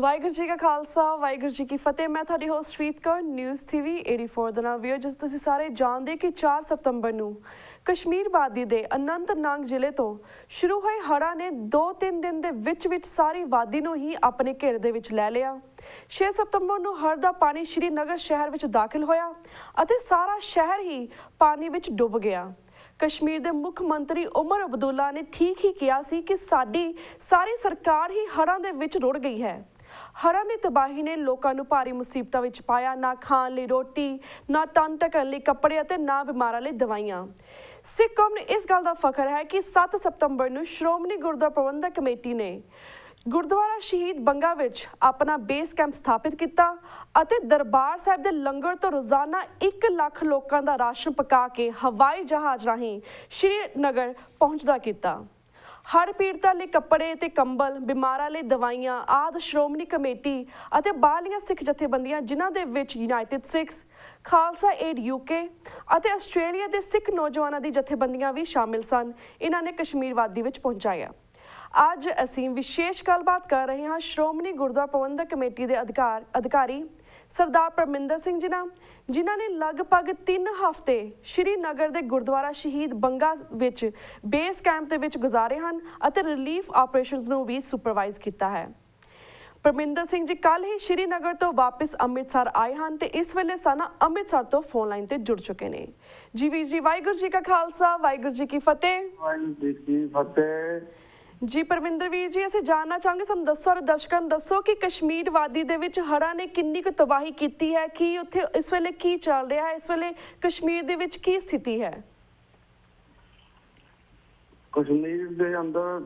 ਵਾਹਿਗੁਰੂ ਜੀ ਕਾ ਖਾਲਸਾ ਵਾਹਿਗੁਰੂ ਜੀ ਕੀ ਫਤਿਹ। मैं ਤੁਹਾਡੀ ਹੋਸਟ ਰੀਤ ਕੌਰ ਨਿਊਜ਼ TV 84 ਦੇ ਨਾਲ ਵੀਓ। ਜਿਸ ਤੁਸੀਂ ਸਾਰੇ ਜਾਣਦੇ ਕਿ 4 ਸਤੰਬਰ ਨੂੰ ਕਸ਼ਮੀਰ ਵਾਦੀ ਦੇ ਅਨੰਤਨਾਗ ਜ਼ਿਲ੍ਹੇ ਤੋਂ ਸ਼ੁਰੂ ਹੋਏ ਹੜ੍ਹਾਂ ਨੇ 2-3 ਦਿਨ ਦੇ ਵਿੱਚ ਸਾਰੀ ਵਾਦੀ ਨੂੰ ਹੀ ਆਪਣੇ ਘੇਰੇ ਦੇ ਵਿੱਚ ਲੈ ਲਿਆ। 6 ਸਤੰਬਰ ਨੂੰ ਹੜ੍ਹ ਦਾ ਪਾਣੀ ਸ਼੍ਰੀਨਗਰ ਸ਼ਹਿਰ ਵਿੱਚ ਦਾਖਲ ਹੋਇਆ ਅਤੇ ਸਾਰਾ ਸ਼ਹਿਰ ਹੀ ਪਾਣੀ ਵਿੱਚ ਡੁੱਬ ਗਿਆ। कश्मीर के मुख मंत्री उमर अब्दुल्ला ने ठीक ही किया सी कि साडी सारी सरकार ही हड़ां दे विच रुड़ गई है। हड़ां दी तबाही ने लोकां नूं भारी मुसीबतां विच पाया, ना खाण लई रोटी, ना तन ढकण लई कपड़े अते ना बीमारां लई दवाइयां। सिख कौम ने इस गल दा फखर है कि 7 सतंबर नूं श्रोमणी गुरुद्वारा प्रबंधक कमेटी ने गुरुद्वारा शहीद बंगा विच अपना बेस कैंप स्थापित किया ਅਤੇ ਦਰਬਾਰ ਸਾਹਿਬ ਦੇ ਲੰਗਰ ਤੋਂ ਰੋਜ਼ਾਨਾ 1 ਲੱਖ ਲੋਕਾਂ ਦਾ ਰਾਸ਼ਨ ਪਕਾ ਕੇ ਹਵਾਈ ਜਹਾਜ਼ ਰਾਹੀਂ ਸ਼੍ਰੀਨਗਰ ਪਹੁੰਚਦਾ ਕੀਤਾ। ਹੜ੍ਹ ਪੀੜਤਾਂ ਲਈ ਕੱਪੜੇ ਤੇ ਕੰਬਲ, ਬਿਮਾਰਾਂ ਲਈ ਦਵਾਈਆਂ ਆਦਿ ਸ਼੍ਰੋਮਣੀ ਕਮੇਟੀ ਅਤੇ ਬਾਹਰਲੀਆਂ ਸਿੱਖ ਜਥੇਬੰਦੀਆਂ ਜਿਨ੍ਹਾਂ ਦੇ ਵਿੱਚ United Sikhs, Khalsa aid UK ਅਤੇ ਆਸਟ੍ਰੇਲੀਆ ਦੇ ਸਿੱਖ ਨੌਜਵਾਨਾਂ ਦੀ ਜਥੇਬੰਦੀਆਂ ਵੀ ਸ਼ਾਮਿਲ ਸਨ, ਇਹਨਾਂ ਨੇ ਕਸ਼ਮੀਰ ਵਾਦੀ ਵਿੱਚ ਪਹੁੰਚਾਇਆ। ਅੱਜ ਅਸੀਂ ਵਿਸ਼ੇਸ਼ ਗੱਲਬਾਤ ਕਰ ਰਹੇ ਹਾਂ ਸ਼੍ਰੋਮਣੀ ਗੁਰਦੁਆਰਾ ਪ੍ਰਬੰਧਕ ਕਮੇਟੀ ਦੇ ਅਧਿਕਾਰੀ ਸਰਦਾਰ ਪਰਮਿੰਦਰ ਸਿੰਘ ਜੀ ਨਾਲ, ਜਿਨ੍ਹਾਂ ਨੇ ਲਗਭਗ 3 ਹਫ਼ਤੇ ਸ਼੍ਰੀਨਗਰ ਦੇ ਗੁਰਦੁਆਰਾ ਸ਼ਹੀਦ ਬੰਗਾ ਵਿੱਚ ਬੇਸ ਕੈਂਪ ਦੇ ਵਿੱਚ ਗੁਜ਼ਾਰੇ ਹਨ ਅਤੇ ਰਿਲੀਫ ਆਪਰੇਸ਼ਨਸ ਨੂੰ ਵੀ ਸੁਪਰਵਾਈਜ਼ ਕੀਤਾ ਹੈ। ਪਰਮਿੰਦਰ ਸਿੰਘ ਜੀ ਕੱਲ੍ਹ ਹੀ ਸ਼੍ਰੀਨਗਰ ਤੋਂ ਵਾਪਸ ਅੰਮ੍ਰਿਤਸਰ ਆਏ ਹਨ ਤੇ ਇਸ ਵੇਲੇ ਸਾਨੂੰ ਅੰਮ੍ਰਿਤਸਰ ਤੋਂ ਫੋਨ ਲਾਈਨ ਤੇ ਜੁੜ ਚੁੱਕੇ ਨੇ। ਜੀ ਵੀਰ ਜੀ, ਵਾਹਿਗੁਰੂ ਜੀ ਕਾ ਖਾਲਸਾ ਵਾਹਿਗੁਰੂ ਜੀ ਕੀ ਫਤਿਹ। ਵਾਹਿਗੁਰੂ ਜੀ ਕੀ ਫਤਿਹ। ਜੀ ਪਰਮਿੰਦਰ ਵੀਰ ਜੀ, ਅਸੀਂ ਜਾਣਨਾ ਚਾਹਾਂਗੇ, ਸਾਨੂੰ ਦੱਸੋ ਔਰ ਦਰਸ਼ਕਾਂ ਨੂੰ ਦੱਸੋ ਕਿ ਕਸ਼ਮੀਰ ਵਾਦੀ ਦੇ ਵਿੱਚ ਹੜ੍ਹਾਂ ਨੇ ਕਿੰਨੀ ਕੁ ਤਬਾਹੀ ਕੀਤੀ ਹੈ, ਕੀ ਉੱਥੇ ਇਸ ਵੇਲੇ ਕੀ ਚੱਲ ਰਿਹਾ ਹੈ, ਇਸ ਵੇਲੇ ਕਸ਼ਮੀਰ ਦੇ ਵਿੱਚ ਕੀ ਸਥਿਤੀ ਹੈ? ਕਸ਼ਮੀਰ ਦੇ ਅੰਦਰ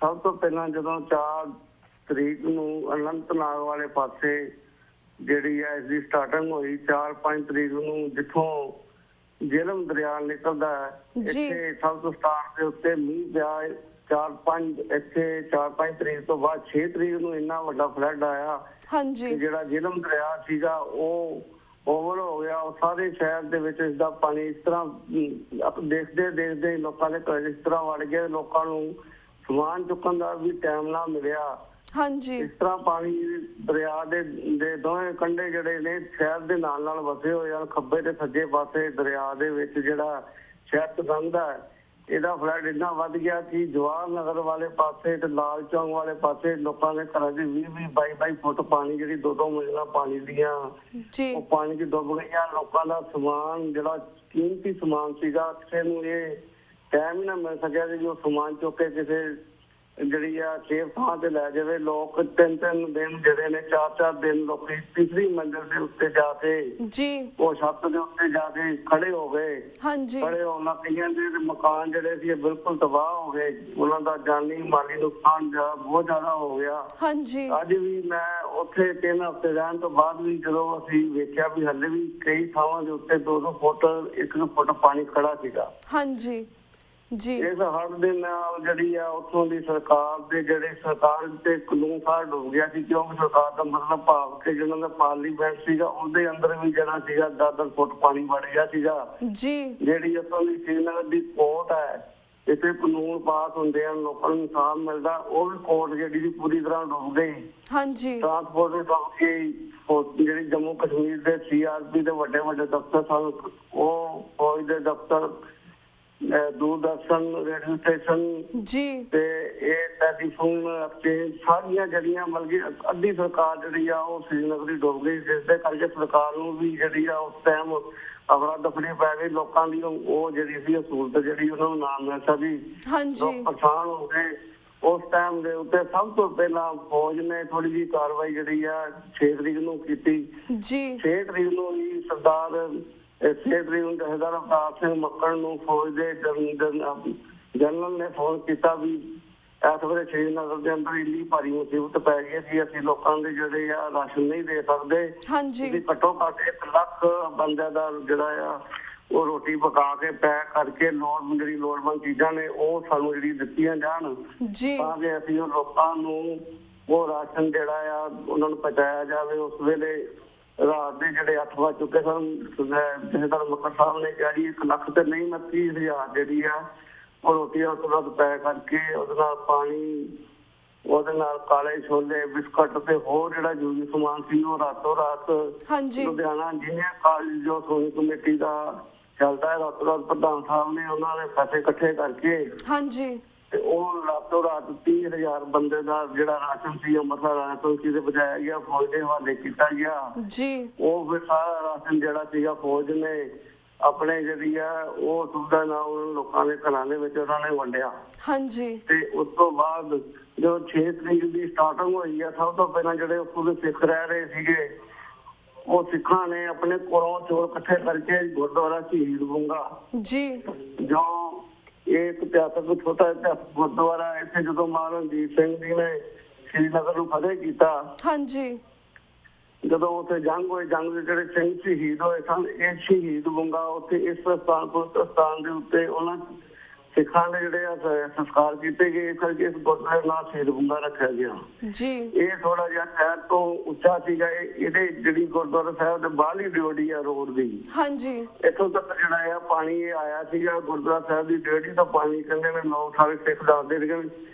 ਸਭ ਤੋਂ ਪਹਿਲਾਂ ਜਦੋਂ 4 ਤਰੀਕ ਨੂੰ ਅਨੰਤਨਾਗ ਵਾਲੇ ਪਾਸੇ ਜਿਹੜੀ ਹੈ ਇਸ ਦੀ ਸਟਾਰਟਿੰਗ ਹੋਈ, 4-5 ਤਰੀਕ ਨੂੰ ਜਿੱਥੋਂ ਜੇਹਲਮ ਦਰਿਆ ਨਿਕਲਦਾ ਹੈ, ਇੱਥੇ ਸਭ ਤੋਂ ਸਟਾਰਟ ਦੇ ਉੱਤੇ ਮੀਂਹ ਪਿਆ। 4-5 ਤਰੀਕ ਤੋਂ ਬਾਅਦ 6 ਤਰੀਕ ਨੂੰ ਇੰਨਾ ਵੱਡਾ ਫਲੱਡ ਆਇਆ ਕਿ ਜਿਹੜਾ ਜੇਹਲਮ ਦਰਿਆ ਸੀਗਾ ਉਹ ਓਵਰ ਹੋ ਗਿਆ। ਉਹ ਸਾਰੇ ਸ਼ਹਿਰ ਦੇ ਵਿੱਚ ਇਸ ਦਾ ਪਾਣੀ ਇਸ ਤਰ੍ਹਾਂ ਦੇਖਦੇ ਲੋਕਾਂ ਦੇ ਘਰ ਇਸ ਤਰ੍ਹਾਂ ਵੜ ਗਿਆ, ਲੋਕਾਂ ਨੂੰ ਸਮਾਨ ਚੁੱਕਣ ਦਾ ਵੀ ਟਾਈਮ ਨਾ ਮਿਲਿਆ। ਇਸ ਤਰ੍ਹਾਂ ਪਾਣੀ ਦਰਿਆ ਦੇ ਦੋਵੇਂ ਕੰਢੇ ਜਿਹੜੇ ਨੇ ਸ਼ਹਿਰ ਦੇ ਨਾਲ ਵਸੇ ਹੋਏ ਹਨ। ਖੱਬੇ ਤੇ ਸੱਜੇ ਪਾਸੇ ਦਰਿਆ ਦੇ ਵਿੱਚ ਜਿਹੜਾ ਸ਼ਹਿਰ ਲੰਘਦਾ ਹੈ, ਇਹਦਾ ਫਲੱਡ ਇੰਨਾ ਵੱਧ ਗਿਆ ਕਿ ਜਵਾਹਰ ਨਗਰ ਵਾਲੇ ਪਾਸੇ ਤੇ ਲਾਲ ਚੌਂਕ ਵਾਲੇ ਪਾਸੇ ਲੋਕਾਂ ਦੇ ਘਰਾਂ ਦੀ 20-22 ਫੁੱਟ ਪਾਣੀ, ਜਿਹੜੀ 2-2 ਮੰਜ਼ਿਲਾਂ ਪਾਣੀ ਦੀਆਂ, ਉਹ ਪਾਣੀ 'ਚ ਡੁੱਬ ਗਈਆਂ। ਲੋਕਾਂ ਦਾ ਸਮਾਨ ਜਿਹੜਾ ਕੀਮਤੀ ਸਮਾਨ ਸੀਗਾ, ਕਿਸੇ ਨੂੰ ਇਹ ਟਾਈਮ ਹੀ ਨਾ ਮਿਲ ਸਕਿਆ ਕਿ ਉਹ ਸਮਾਨ ਚੁੱਕ ਕੇ ਕਿਸੇ ਜਿਹੜੀ ਆ ਸੇਫ ਥਾਂ ਤੇ ਲੈ ਜਾਵੇ। ਲੋਕ 3-3 ਦਿਨ ਜਿਹੜੇ ਨੇ 4-4 ਦਿਨ ਲੋਕੀ ਤੀਸਰੀ ਮੰਜ਼ਿਲ ਦੇ ਉੱਤੇ ਜਾ ਕੇ ਉਹ ਛੱਤ ਦੇ ਉੱਤੇ ਜਾ ਕੇ ਖੜੇ ਹੋ ਗਏ। ਖੜੇ ਹੋਣ ਨਾਲ ਕਈਆਂ ਦੇ ਮਕਾਨ ਜਿਹੜੇ ਸੀ ਬਿਲਕੁਲ ਤਬਾਹ ਹੋ ਗਏ, ਉਹਨਾਂ ਦਾ ਜਾਨੀ ਮਾਲੀ ਨੁਕਸਾਨ ਬਹੁਤ ਜ਼ਿਆਦਾ ਹੋ ਗਿਆ। ਅੱਜ ਵੀ ਮੈਂ ਉੱਥੇ 3 ਹਫ਼ਤੇ ਰਹਿਣ ਤੋਂ ਬਾਅਦ ਵੀ ਜਦੋਂ ਅਸੀਂ ਵੇਖਿਆ ਵੀ ਹਲੇ ਵੀ ਕਈ ਥਾਵਾਂ ਦੇ ਉੱਤੇ 2-2 ਫੁੱਟ 1 ਫੁੱਟ ਪਾਣੀ ਖੜਾ ਸੀਗਾ। ਇਸ ਹੜ੍ਹ ਦੇ ਨਾਲ ਜਿਹੜੀ ਆ ਉੱਥੋਂ ਦੀ ਸਰਕਾਰ ਦੇ ਸਰਕਾਰ ਤੇ ਕਾਨੂੰਨ ਸਾਰ ਡੁੱਬ ਗਿਆ ਸੀ, ਕਿਉਂਕਿ ਸਰਕਾਰ ਦਾ ਮਤਲਬ ਭਾਵ ਕਿ ਜਿਹਨਾਂ ਦਾ ਪਾਰਲੀਮੈਂਟ ਸੀਗਾ ਉਹਦੇ ਅੰਦਰ ਵੀ ਜਿਹੜਾ ਸੀਗਾ 10-10 ਫੁੱਟ ਪਾਣੀ ਵੜ ਗਿਆ ਸੀਗਾ। ਜਿਹੜੀ ਉੱਥੋਂ ਦੀ ਸ਼੍ਰੀਨਗਰ ਦੀ ਕੋਰਟ ਹੈ, ਇੱਥੇ ਕਾਨੂੰਨ ਪਾਸ ਹੁੰਦੇ ਹਨ, ਲੋਕਾਂ ਨੂੰ ਇਨਸਾਫ ਮਿਲਦਾ, ਉਹ ਵੀ ਕੋਰਟ ਜਿਹੜੀ ਪੂਰੀ ਤਰ੍ਹਾਂ ਡੁੱਬ ਗਈ। ਟਰਾਂਸਪੋਰਟ ਵਿਭਾਗ ਜਿਹੜੀ ਜੰਮੂ ਕਸ਼ਮੀਰ ਦੇ CRP ਦੇ ਵੱਡੇ ਦਫ਼ਤਰ ਸਨ, ਉਹ ਫੌਜ ਦੇ ਦਫ਼ਤਰ, ਦੂਰਦਰਸ਼ਨ, ਰੇਡੀਓ ਸਟੇਸ਼ਨ ਤੇ ਇਹ ਟੈਲੀਫੋਨ ਐਕਸਚੇਂਜ ਸਾਰੀਆਂ ਜਿਹੜੀਆਂ ਮਤਲਬ ਕਿ ਅੱਧੀ ਸਰਕਾਰ ਜਿਹੜੀ ਆ ਉਹ ਸ਼੍ਰੀਨਗਰ ਦੀ ਡੁੱਬ ਗਈ, ਜਿਸ ਦੇ ਕਰਕੇ ਸਰਕਾਰ ਨੂੰ ਵੀ ਜਿਹੜੀ ਆ ਉਸ ਟਾਈਮ ਅਫਰਾ ਦਫੜੀ ਪੈ ਗਈ। ਲੋਕਾਂ ਦੀ ਉਹ ਜਿਹੜੀ ਸੀ ਸਹੂਲਤ ਜਿਹੜੀ ਉਹਨਾਂ ਨੂੰ ਨਾ ਮਿਲ ਸਕੀ, ਲੋਕ ਪਰੇਸ਼ਾਨ ਹੋ ਗਏ। ਉਸ ਟਾਈਮ ਦੇ ਉੱਤੇ ਸਭ ਤੋਂ ਪਹਿਲਾਂ ਫੌਜ ਨੇ ਥੋੜੀ ਜਿਹੀ ਕਾਰਵਾਈ ਜਿਹੜੀ ਆ 6 ਤਰੀਕ ਨੂੰ ਕੀਤੀ। 6 ਤਰੀਕ ਨੂੰ ਹੀ ਸਰਦਾਰ 6 ਤਰੀਕ ਨੂੰ ਜਥੇਦਾਰ ਅਵਤਾਰ ਸਿੰਘ ਮੱਕੜ ਨੂੰ ਫੌਜ ਦੇ ਜਨਰਲ ਨੇ ਫੋਨ ਕੀਤਾ ਵੀ ਇਸ ਵੇਲੇ ਸ਼੍ਰੀਨਗਰ ਦੇ ਅੰਦਰ ਇੰਨੀ ਭਾਰੀ ਮੁਸੀਬਤ ਪੈ ਗਈ ਸੀ, ਅਸੀਂ ਲੋਕਾਂ ਦੇ ਜਿਹੜੇ ਆ ਰਾਸ਼ਨ ਨਹੀਂ ਦੇ ਸਕਦੇ, ਤੁਸੀਂ ਘੱਟੋ ਘੱਟ 1 ਲੱਖ ਬੰਦਿਆਂ ਦਾ ਜਿਹੜਾ ਆ ਉਹ ਰੋਟੀ ਪਕਾ ਕੇ ਪੈਕ ਕਰਕੇ ਜਿਹੜੀ ਲੋੜਵੰਦ ਚੀਜ਼ਾਂ ਨੇ ਉਹ ਸਾਨੂੰ ਜਿਹੜੀ ਦਿੱਤੀਆਂ ਜਾਣ, ਤਾਂ ਕਿ ਅਸੀਂ ਉਹ ਲੋਕਾਂ ਨੂੰ ਉਹ ਰਾਸ਼ਨ ਜਿਹੜਾ ਆ ਉਹਨਾਂ ਨੂੰ ਪਹੁੰਚਾਇਆ ਜਾਵੇ। ਉਸ ਵੇਲੇ ਰਾਤ ਦੇ ਜਿਹੜੇ 8 ਵੱਜ ਚੁੱਕੇ ਸਨ, ਜਥੇਦਾਰ ਮੱਕੜ ਸਾਹਿਬ ਨੇ ਕਿਹਾ ਜੀ 1 ਲੱਖ ਤੇ ਨਹੀਂ, 29,000 ਜਿਹੜੀ ਆ ਉਹ ਰੋਟੀ ਉਸ ਤੋਂ ਬਾਅਦ ਪੈਕ ਕਰਕੇ ਉਹਦੇ ਨਾਲ ਪਾਣੀ ਉਹਦੇ ਨਾਲ ਕਾਲੇ ਛੋਲੇ ਬਿਸਕਟ ਤੇ ਹੋਰ ਜਿਹੜਾ ਜ਼ਰੂਰੀ ਸਮਾਨ ਸੀ ਉਹ ਰਾਤੋਂ ਰਾਤ ਲੁਧਿਆਣਾ ਜਿਹਨੇ ਕਾਲਜ ਜੋ ਸੋਨੀ ਕਮੇਟੀ ਦਾ ਚੱਲਦਾ ਹੈ, ਰਾਤੋਂ ਰਾਤ ਪ੍ਰਧਾਨ ਸਾਹਿਬ ਨੇ ਉਹਨਾਂ ਦੇ ਪੈਸੇ ਇਕੱਠੇ ਕਰਕੇ ਤੇ ਉਹ ਰਾਤੋਂ ਰਾਤ 30,000 ਬੰਦੇ ਦਾ ਜਿਹੜਾ ਰਾਸ਼ਨ ਸੀ ਅੰਮ੍ਰਿਤਸਰ ਰਾਸ਼ਨ ਸੀ ਤੇ ਪਹੁੰਚਾਇਆ ਗਿਆ, ਫੌਜ ਦੇ ਹਵਾਲੇ ਕੀਤਾ ਗਿਆ ਉਹ ਫਿਰ ਸਾਰਾ ਰਾਸ਼ਨ ਜਿਹੜਾ ਸੀਗਾ ਫੌਜ ਨੇ ਆਪਣੇ ਜਿਹੜੀ ਆ ਉਹ ਸੁਵਿਧਾ ਨਾਲ ਉਹਨਾਂ ਲੋਕਾਂ ਦੇ ਘਰਾਂ ਦੇ ਵਿੱਚ ਉਹਨਾਂ ਨੇ ਵੰਡਿਆ। ਤੇ ਉਸ ਤੋਂ ਬਾਅਦ ਜੋ 6 ਤਰੀਕ ਦੀ ਸਟਾਰਟਿੰਗ ਹੋਈ ਆ, ਸਭ ਤੋਂ ਪਹਿਲਾਂ ਜਿਹੜੇ ਉੱਥੋਂ ਦੇ ਸਿੱਖ ਰਹਿ ਰਹੇ ਸੀਗੇ ਉਹ ਸਿੱਖਾਂ ਨੇ ਆਪਣੇ ਕੋਲੋਂ ਚੋਰ ਇਕੱਠੇ ਕਰਕੇ ਗੁਰਦੁਆਰਾ ਸ਼ਹੀਦ ਬੁੰਗਾ ਜੋ ਇੱਕ ਇਤਿਹਾਸਕ ਛੋਟਾ ਇਤਿਹਾਸਕ ਗੁਰਦੁਆਰਾ ਇੱਥੇ ਜਦੋਂ ਮਹਾਰਾਜਾ ਰਣਜੀਤ ਸਿੰਘ ਜੀ ਨੇ ਸ਼੍ਰੀਨਗਰ ਨੂੰ ਫਤਿਹ ਕੀਤਾ, ਜਦੋਂ ਉੱਥੇ ਜੰਗ ਹੋਏ, ਜੰਗ ਦੇ ਜਿਹੜੇ ਸਿੰਘ ਸ਼ਹੀਦ ਹੋਏ ਸਨ, ਇਹ ਸ਼ਹੀਦ ਬੁੰਗਾ ਉੱਥੇ ਇਸ ਸਥਾਨ ਦੇ ਉੱਤੇ ਉਹਨਾਂ ਸਿੱਖਾਂ ਦੇ ਜਿਹੜੇ ਆ ਸੰਸਕਾਰ ਕੀਤੇ ਗਏ, ਇਸ ਕਰਕੇ ਇਸ ਗੁਰਦੁਆਰੇ ਨਾਲ ਸ਼ਹੀਦ ਬੁੰਗਾ ਰੱਖਿਆ ਗਿਆ। ਇਹ ਥੋੜਾ ਜਿਹਾ ਸ਼ਹਿਰ ਤੋਂ ਉੱਚਾ ਸੀਗਾ, ਇਹਦੇ ਜਿਹੜੀ ਗੁਰਦੁਆਰਾ ਸਾਹਿਬ ਦੇ ਬਾਹਰਲੀ ਡਿਓਢੀ ਆ ਰੋਡ ਦੀ, ਇੱਥੋਂ ਤੱਕ ਜਿਹੜਾ ਆ ਪਾਣੀ ਇਹ ਆਇਆ ਸੀਗਾ ਗੁਰਦੁਆਰਾ ਸਾਹਿਬ ਦੀ ਡਿਓਢੀ ਤੋਂ ਪਾਣੀ, ਕਹਿੰਦੇ ਨੇ ਲੋਕ ਸਾਰੇ ਸਿੱਖ ਦੱਸਦੇ ਸੀਗੇ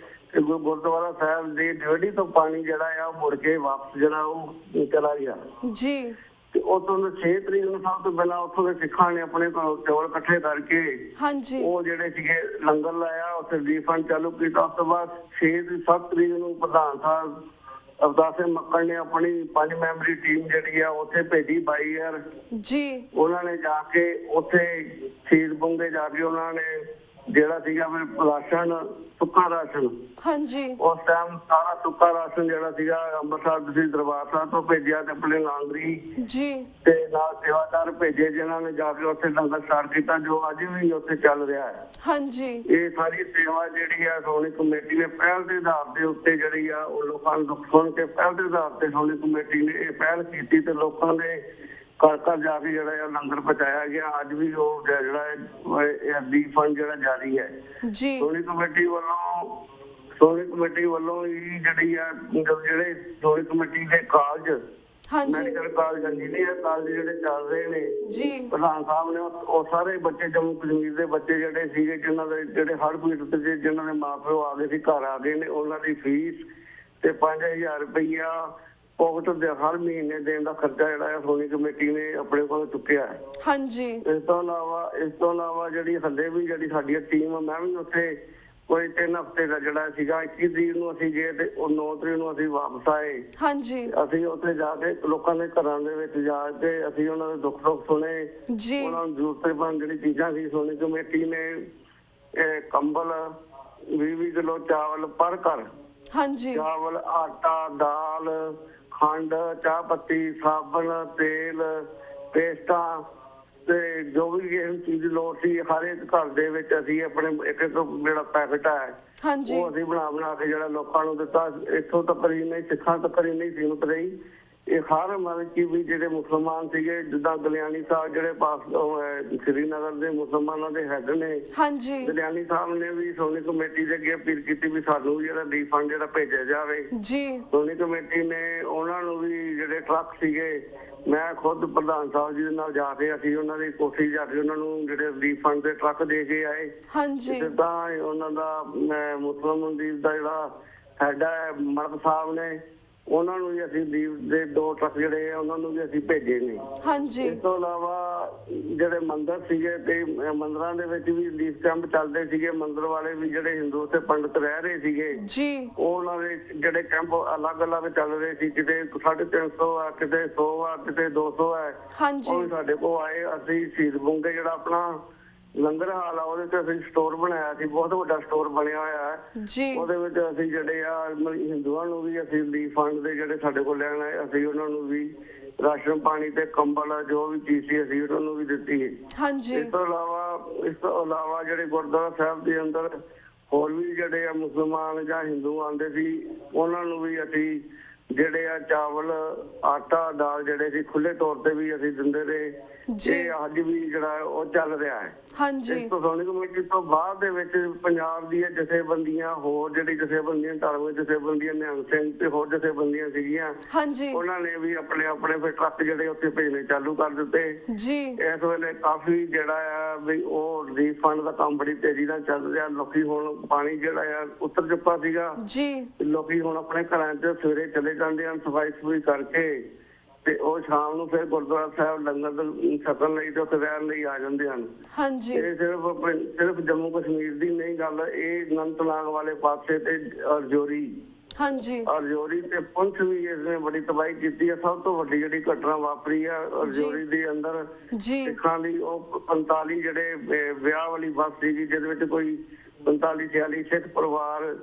ਤੇ ਗੁਰਦੁਆਰਾ ਸਾਹਿਬ ਦੀ ਡਿਓਢੀ ਤੋਂ ਪਾਣੀ ਜਿਹੜਾ ਆ ਮੁੜ ਕੇ ਵਾਪਸ ਜਿਹੜਾ ਉਹ ਚਲਾ ਗਿਆ ਤੇ ਉਦੋਂ 6 ਤਰੀਕ ਨੂੰ ਸਭ ਤੋਂ ਪਹਿਲਾਂ ਉੱਥੋਂ ਦੇ ਸਿੱਖਾਂ ਨੇ ਆਪਣੇ ਕੋਲ ਚੌਲ ਇਕੱਠੇ ਕਰਕੇ ਉਹ ਜਿਹੜੇ ਸੀਗੇ ਲੰਗਰ ਲਾਇਆ, ਉੱਥੇ ਰੀਫੰਡ ਚਾਲੂ ਕੀਤਾ। ਉਸ ਤੋਂ ਬਾਅਦ 7 ਤਰੀਕ ਨੂੰ ਪ੍ਰਧਾਨ ਸਾਹਿਬ ਅਵਤਾਰ ਸਿੰਘ ਮੱਕੜ ਨੇ ਆਪਣੀ 5 ਮੈਂਬਰੀ ਟੀਮ ਜਿਹੜੀ ਆ ਉੱਥੇ ਭੇਜੀ 22,000 ਉਹਨਾਂ ਨੇ ਜਾ ਕੇ ਉੱਥੇ ਸ਼ਹੀਦ ਬੁੰਗੇ ਜਾ ਕੇ ਉਹਨਾਂ ਨੇ ਜਿਹੜਾ ਸੀਗਾ ਰਾਸ਼ਨ ਸੁੱਕਾ ਰਾਸ਼ਨ ਉਸ ਟਾਈਮ ਸਾਰਾ ਸੁੱਕਾ ਰਾਸ਼ਨ ਜਿਹੜਾ ਸੀਗਾ ਅੰਮ੍ਰਿਤਸਰ ਦੇ ਦਰਬਾਰ ਸਾਹਿਬ ਤੋਂ ਭੇਜਿਆ ਤੇ ਆਪਣੇ ਲਾਂਗਰੀ ਤੇ ਨਾਲ ਸੇਵਾਦਾਰ ਭੇਜੇ ਜਿਨ੍ਹਾਂ ਨੇ ਜਾ ਕੇ ਉੱਥੇ ਲੰਗਰ ਸਟਾਰਟ ਕੀਤਾ ਜੋ ਅੱਜ ਵੀ ਉੱਥੇ ਚੱਲ ਰਿਹਾ ਹੈ। ਇਹ ਸਾਰੀ ਸੇਵਾ ਜਿਹੜੀ ਆ ਸੋਨੀ ਕਮੇਟੀ ਨੇ ਪਹਿਲ ਦੇ ਆਧਾਰ ਦੇ ਉੱਤੇ ਜਿਹੜੀ ਆ ਉਹ ਲੋਕਾਂ ਨੂੰ ਦੁੱਖ ਸੁਣ ਕੇ ਪਹਿਲ ਦੇ ਆਧਾਰ ਤੇ ਸੋਨੀ ਕਮੇਟੀ ਨੇ ਇਹ ਪਹਿਲ ਕੀਤੀ ਤੇ ਲੋਕਾਂ ਦੇ ਘਰ ਘਰ ਜਾ ਕੇ ਜਿਹੜਾ ਲੰਗਰ ਪਹੁੰਚਾਇਆ ਗਿਆ। ਅੱਜ ਵੀ ਉਹ ਜਿਹੜਾ ਰੀਫੰਡ ਜਿਹੜਾ ਜਾਰੀ ਹੈ ਸੋਨੀ ਕਮੇਟੀ ਵੱਲੋਂ ਹੀ ਜਿਹੜੀ ਆ ਜਿਹੜੇ ਸੋਨੀ ਕਮੇਟੀ ਦੇ college medical college engineer college ਜਿਹੜੇ ਚੱਲ ਰਹੇ ਨੇ ਪ੍ਰਧਾਨ ਸਾਹਿਬ ਨੇ ਉਹ ਸਾਰੇ ਬੱਚੇ ਜੰਮੂ ਕਸ਼ਮੀਰ ਦੇ ਬੱਚੇ ਜਿਹੜੇ ਸੀਗੇ ਜਿਨ੍ਹਾਂ ਦੇ ਜਿਹੜੇ ਹੜ੍ਹ ਪੀੜਤ ਤੇ ਜਿਨ੍ਹਾਂ ਦੇ ਮਾਂ ਪਿਓ ਆ ਗਏ ਸੀ ਘਰ ਆ ਗਏ ਨੇ, ਉਹਨਾਂ ਦੀ ਫੀਸ ਤੇ 5,000 ਰੁਪਈਆ ਕੋਵਿਡ ਦੇ ਹਰ ਮਹੀਨੇ ਦੇਣ ਦਾ ਖਰਚਾ ਜਿਹੜਾ ਹੈ ਸੋਨੀ ਕਮੇਟੀ ਨੇ ਆਪਣੇ ਕੋਲ ਚੁੱਕਿਆ ਹੈ। ਇਸ ਤੋਂ ਇਲਾਵਾ ਜਿਹੜੀ ਹੱਲੇ ਵੀ ਜਿਹੜੀ ਸਾਡੀ ਟੀਮ ਮੈਂ ਵੀ ਉੱਥੇ ਕੋਈ 3 ਹਫ਼ਤੇ ਦਾ ਜਿਹੜਾ ਸੀਗਾ 21 ਤਰੀਕ ਨੂੰ ਅਸੀਂ ਗਏ ਤੇ ਉਹ 9 ਤਰੀਕ ਨੂੰ ਅਸੀਂ ਵਾਪਸ ਆਏ। ਅਸੀਂ ਉੱਥੇ ਜਾ ਕੇ ਲੋਕਾਂ ਦੇ ਘਰਾਂ ਦੇ ਵਿੱਚ ਜਾ ਕੇ ਅਸੀਂ ਉਹਨਾਂ ਦੇ ਦੁੱਖ ਸੁਣੇ, ਉਹਨਾਂ ਨੂੰ ਜ਼ਰੂਰਤਮੰਦ ਜਿਹੜੀ ਚੀਜ਼ਾਂ ਸੀ ਸੋਨੀ ਕਮੇਟੀ ਨੇ ਇਹ ਕੰਬਲ 20 ਕਿਲੋ ਚਾਵਲ ਪਰ ਘਰ ਚਾਵਲ ਆਟਾ ਦਾਲ ਖੰਡ ਚਾਹ ਪੱਤੀ ਸਾਬਣ ਤੇਲ ਪੇਸਟਾਂ ਤੇ ਜੋ ਵੀ ਇਹ ਚੀਜ਼ ਲੋੜ ਸੀ ਹਰ ਇੱਕ ਘਰ ਦੇ ਵਿੱਚ ਅਸੀਂ ਆਪਣੇ ਇੱਕ ਜਿਹੜਾ ਪੈਕਟ ਹੈ ਉਹ ਅਸੀਂ ਬਣਾ ਕੇ ਜਿਹੜਾ ਲੋਕਾਂ ਨੂੰ ਦਿੱਤਾ। ਇੱਥੋਂ ਤੱਕ ਹੀ ਨਹੀਂ ਸਿੱਖਾਂ ਤੱਕ ਹੀ ਨਹੀਂ ਸੀਮਤ ਰਹੀ, ਇਹ ਹਰ ਮਤਲਬ ਕਿ ਵੀ ਜਿਹੜੇ ਮੁਸਲਮਾਨ ਸੀਗੇ ਜਿੱਦਾਂ ਗਲਿਆਣੀ ਸਾਹਿਬ ਜਿਹੜੇ ਪਾਸ ਸ਼੍ਰੀਨਗਰ ਦੇ ਮੁਸਲਮਾਨਾਂ ਦੇ ਹੈਡ ਨੇ ਗਲਿਆਣੀ ਸਾਹਿਬ ਨੇ ਵੀ ਸੋਨੀ ਕਮੇਟੀ ਦੇ ਅੱਗੇ ਅਪੀਲ ਕੀਤੀ ਵੀ ਸਾਨੂੰ ਜਿਹੜਾ ਰੀਫੰਡ ਜਿਹੜਾ ਭੇਜਿਆ ਜਾਵੇ। ਸੋਨੀ ਕਮੇਟੀ ਨੇ ਉਹਨਾਂ ਨੂੰ ਵੀ ਜਿਹੜੇ ਟਰੱਕ ਸੀਗੇ ਮੈਂ ਖੁਦ ਪ੍ਰਧਾਨ ਸਾਹਿਬ ਜੀ ਦੇ ਨਾਲ ਜਾ ਕੇ ਅਸੀਂ ਉਹਨਾਂ ਦੀ ਕੋਠੀ ਜਾ ਕੇ ਉਹਨਾਂ ਨੂੰ ਜਿਹੜੇ ਰੀਫੰਡ ਦੇ ਟਰੱਕ ਦੇ ਕੇ ਆਏ। ਜਿੱਦਾਂ ਉਹਨਾਂ ਦਾ ਮੁਸਲਮਾਨ ਮੰਦਿਰ ਦਾ ਜਿਹੜਾ ਹੈਡ ਹੈ ਮਲਕ ਸਾਹਿਬ ਨੇ ਉਹਨਾਂ ਨੂੰ ਵੀ ਅਸੀਂ ਦੀਪ ਦੇ 2 ਟਰੱਕ ਜਿਹੜੇ ਆ ਉਹਨਾਂ ਨੂੰ ਵੀ ਅਸੀਂ ਭੇਜੇ ਨੇ। ਇਸ ਤੋਂ ਇਲਾਵਾ ਜਿਹੜੇ ਮੰਦਿਰ ਸੀਗੇ ਤੇ ਮੰਦਿਰਾਂ ਦੇ ਵਿੱਚ ਵੀ ਰਿਲੀਫ ਕੈਂਪ ਚੱਲਦੇ ਸੀਗੇ, ਮੰਦਿਰ ਵਾਲੇ ਵੀ ਜਿਹੜੇ ਹਿੰਦੂ ਤੇ ਪੰਡਤ ਰਹਿ ਰਹੇ ਸੀਗੇ ਉਹਨਾਂ ਦੇ ਜਿਹੜੇ ਕੈਂਪ ਅਲੱਗ-ਅਲੱਗ ਚੱਲ ਰਹੇ ਸੀ, ਕਿਤੇ 350 ਆ ਕਿਤੇ 100 ਆ ਕਿਤੇ 200 ਹੈ, ਉਹ ਸਾਡੇ ਕੋਲ ਆਏ। ਅਸੀਂ ਸ਼ਹੀਦ ਬੁੰਗੇ ਜਿਹੜਾ ਆਪਣਾ ਲੰਗਰ ਹਾਲ ਆ ਉਹਦੇ ਤੇ ਅਸੀਂ ਸਟੋਰ ਬਣਾਇਆ ਸੀ, ਬਹੁਤ ਵੱਡਾ ਸਟੋਰ ਬਣਿਆ ਹੋਇਆ ਹੈ। ਉਹਦੇ ਵਿੱਚ ਅਸੀਂ ਜਿਹੜੇ ਆ ਹਿੰਦੂਆਂ ਨੂੰ ਵੀ ਅਸੀਂ ਰਿਲੀਫ ਫੰਡ ਦੇ ਜਿਹੜੇ ਸਾਡੇ ਕੋਲ ਲੈਣ ਆਏ ਅਸੀਂ ਉਹਨਾਂ ਨੂੰ ਵੀ ਰਾਸ਼ਨ ਪਾਣੀ ਤੇ ਕੰਬਲ ਜੋ ਵੀ ਚੀਜ਼ ਸੀ ਅਸੀਂ ਉਹਨਾਂ ਨੂੰ ਵੀ ਦਿੱਤੀ ਹੈ। ਇਸ ਤੋਂ ਇਲਾਵਾ ਜਿਹੜੇ ਗੁਰਦੁਆਰਾ ਸਾਹਿਬ ਦੇ ਅੰਦਰ ਹੋਰ ਵੀ ਜਿਹੜੇ ਆ ਮੁਸਲਮਾਨ ਜਾਂ ਹਿੰਦੂ ਆਉਂਦੇ ਸੀ ਉਹਨਾਂ ਨੂੰ ਵੀ ਅਸੀਂ ਜਿਹੜੇ ਆ ਚਾਵਲ, ਆਟਾ, ਦਾਲ ਜਿਹੜੇ ਸੀ ਖੁੱਲੇ ਤੌਰ ਤੇ ਵੀ ਅਸੀਂ ਦਿੰਦੇ ਰਹੇ। ਇਹ ਅੱਜ ਵੀ ਜਿਹੜਾ ਉਹ ਚੱਲ ਰਿਹਾ ਹੈ। ਇਸ ਤੋਂ ਸੋਨੀ ਕਮੇਟੀ ਤੋਂ ਬਾਅਦ ਦੇ ਵਿੱਚ ਪੰਜਾਬ ਦੀਆਂ ਜਥੇਬੰਦੀਆਂ, ਹੋਰ ਜਿਹੜੀ ਜਥੇਬੰਦੀਆਂ, ਧਾਰਮਿਕ ਜਥੇਬੰਦੀਆਂ, ਨਿਹੰਗ ਸਿੰਘ ਤੇ ਹੋਰ ਜਥੇਬੰਦੀਆਂ ਸੀਗੀਆਂ, ਉਹਨਾਂ ਨੇ ਵੀ ਆਪਣੇ ਆਪਣੇ ਫਿਰ ਟਰੱਕ ਜਿਹੜੇ ਉੱਥੇ ਭੇਜਣੇ ਚਾਲੂ ਕਰ ਦਿੱਤੇ। ਇਸ ਵੇਲੇ ਕਾਫੀ ਜਿਹੜਾ ਆ ਵੀ ਉਹ ਰਿਲੀਫ ਫੰਡ ਦਾ ਕੰਮ ਬੜੀ ਤੇਜ਼ੀ ਨਾਲ ਚੱਲ ਰਿਹਾ। ਲੋਕੀ ਹੁਣ ਪਾਣੀ ਜਿਹੜਾ ਆ ਉੱਤਰ ਚੁੱਕਾ ਸੀਗਾ, ਲੋਕੀ ਹੁਣ ਆਪਣੇ ਘਰਾਂ 'ਚ ਸਵੇਰੇ ਚਲੇ ਜਾਂਦੇ ਹਨ ਸਫਾਈ ਸਫੂਈ ਕਰਕੇ, ਤੇ ਉਹ ਸ਼ਾਮ ਨੂੰ ਫਿਰ ਗੁਰਦੁਆਰਾ ਸਾਹਿਬ ਲੰਗਰ ਛਕਣ ਲਈ ਤੇ ਉੱਥੇ ਰਹਿਣ ਲਈ ਆ ਜਾਂਦੇ ਹਨ। ਇਹ ਸਿਰਫ ਜੰਮੂ ਕਸ਼ਮੀਰ ਦੀ ਨਹੀਂ ਗੱਲ, ਇਹ ਅਨੰਤਨਾਗ ਵਾਲੇ ਪਾਸੇ ਤੇ ਰਜੌਰੀ ਤੇ ਪੁੰਛ ਵੀ ਇਸਨੇ ਬੜੀ ਤਬਾਹੀ ਕੀਤੀ ਹੈ। ਸਭ ਤੋਂ ਵੱਡੀ ਜਿਹੜੀ ਘਟਨਾ ਵਾਪਰੀ ਹੈ ਰਜੌਰੀ ਦੇ ਅੰਦਰ, ਸਿੱਖਾਂ ਦੀ ਉਹ 45 ਜਿਹੜੇ ਵਿਆਹ ਵਾਲੀ ਬੱਸ ਸੀਗੀ, ਜਿਹਦੇ ਵਿੱਚ ਕੋਈ 45-46 ਸਿੱਖ ਪਰਿਵਾਰ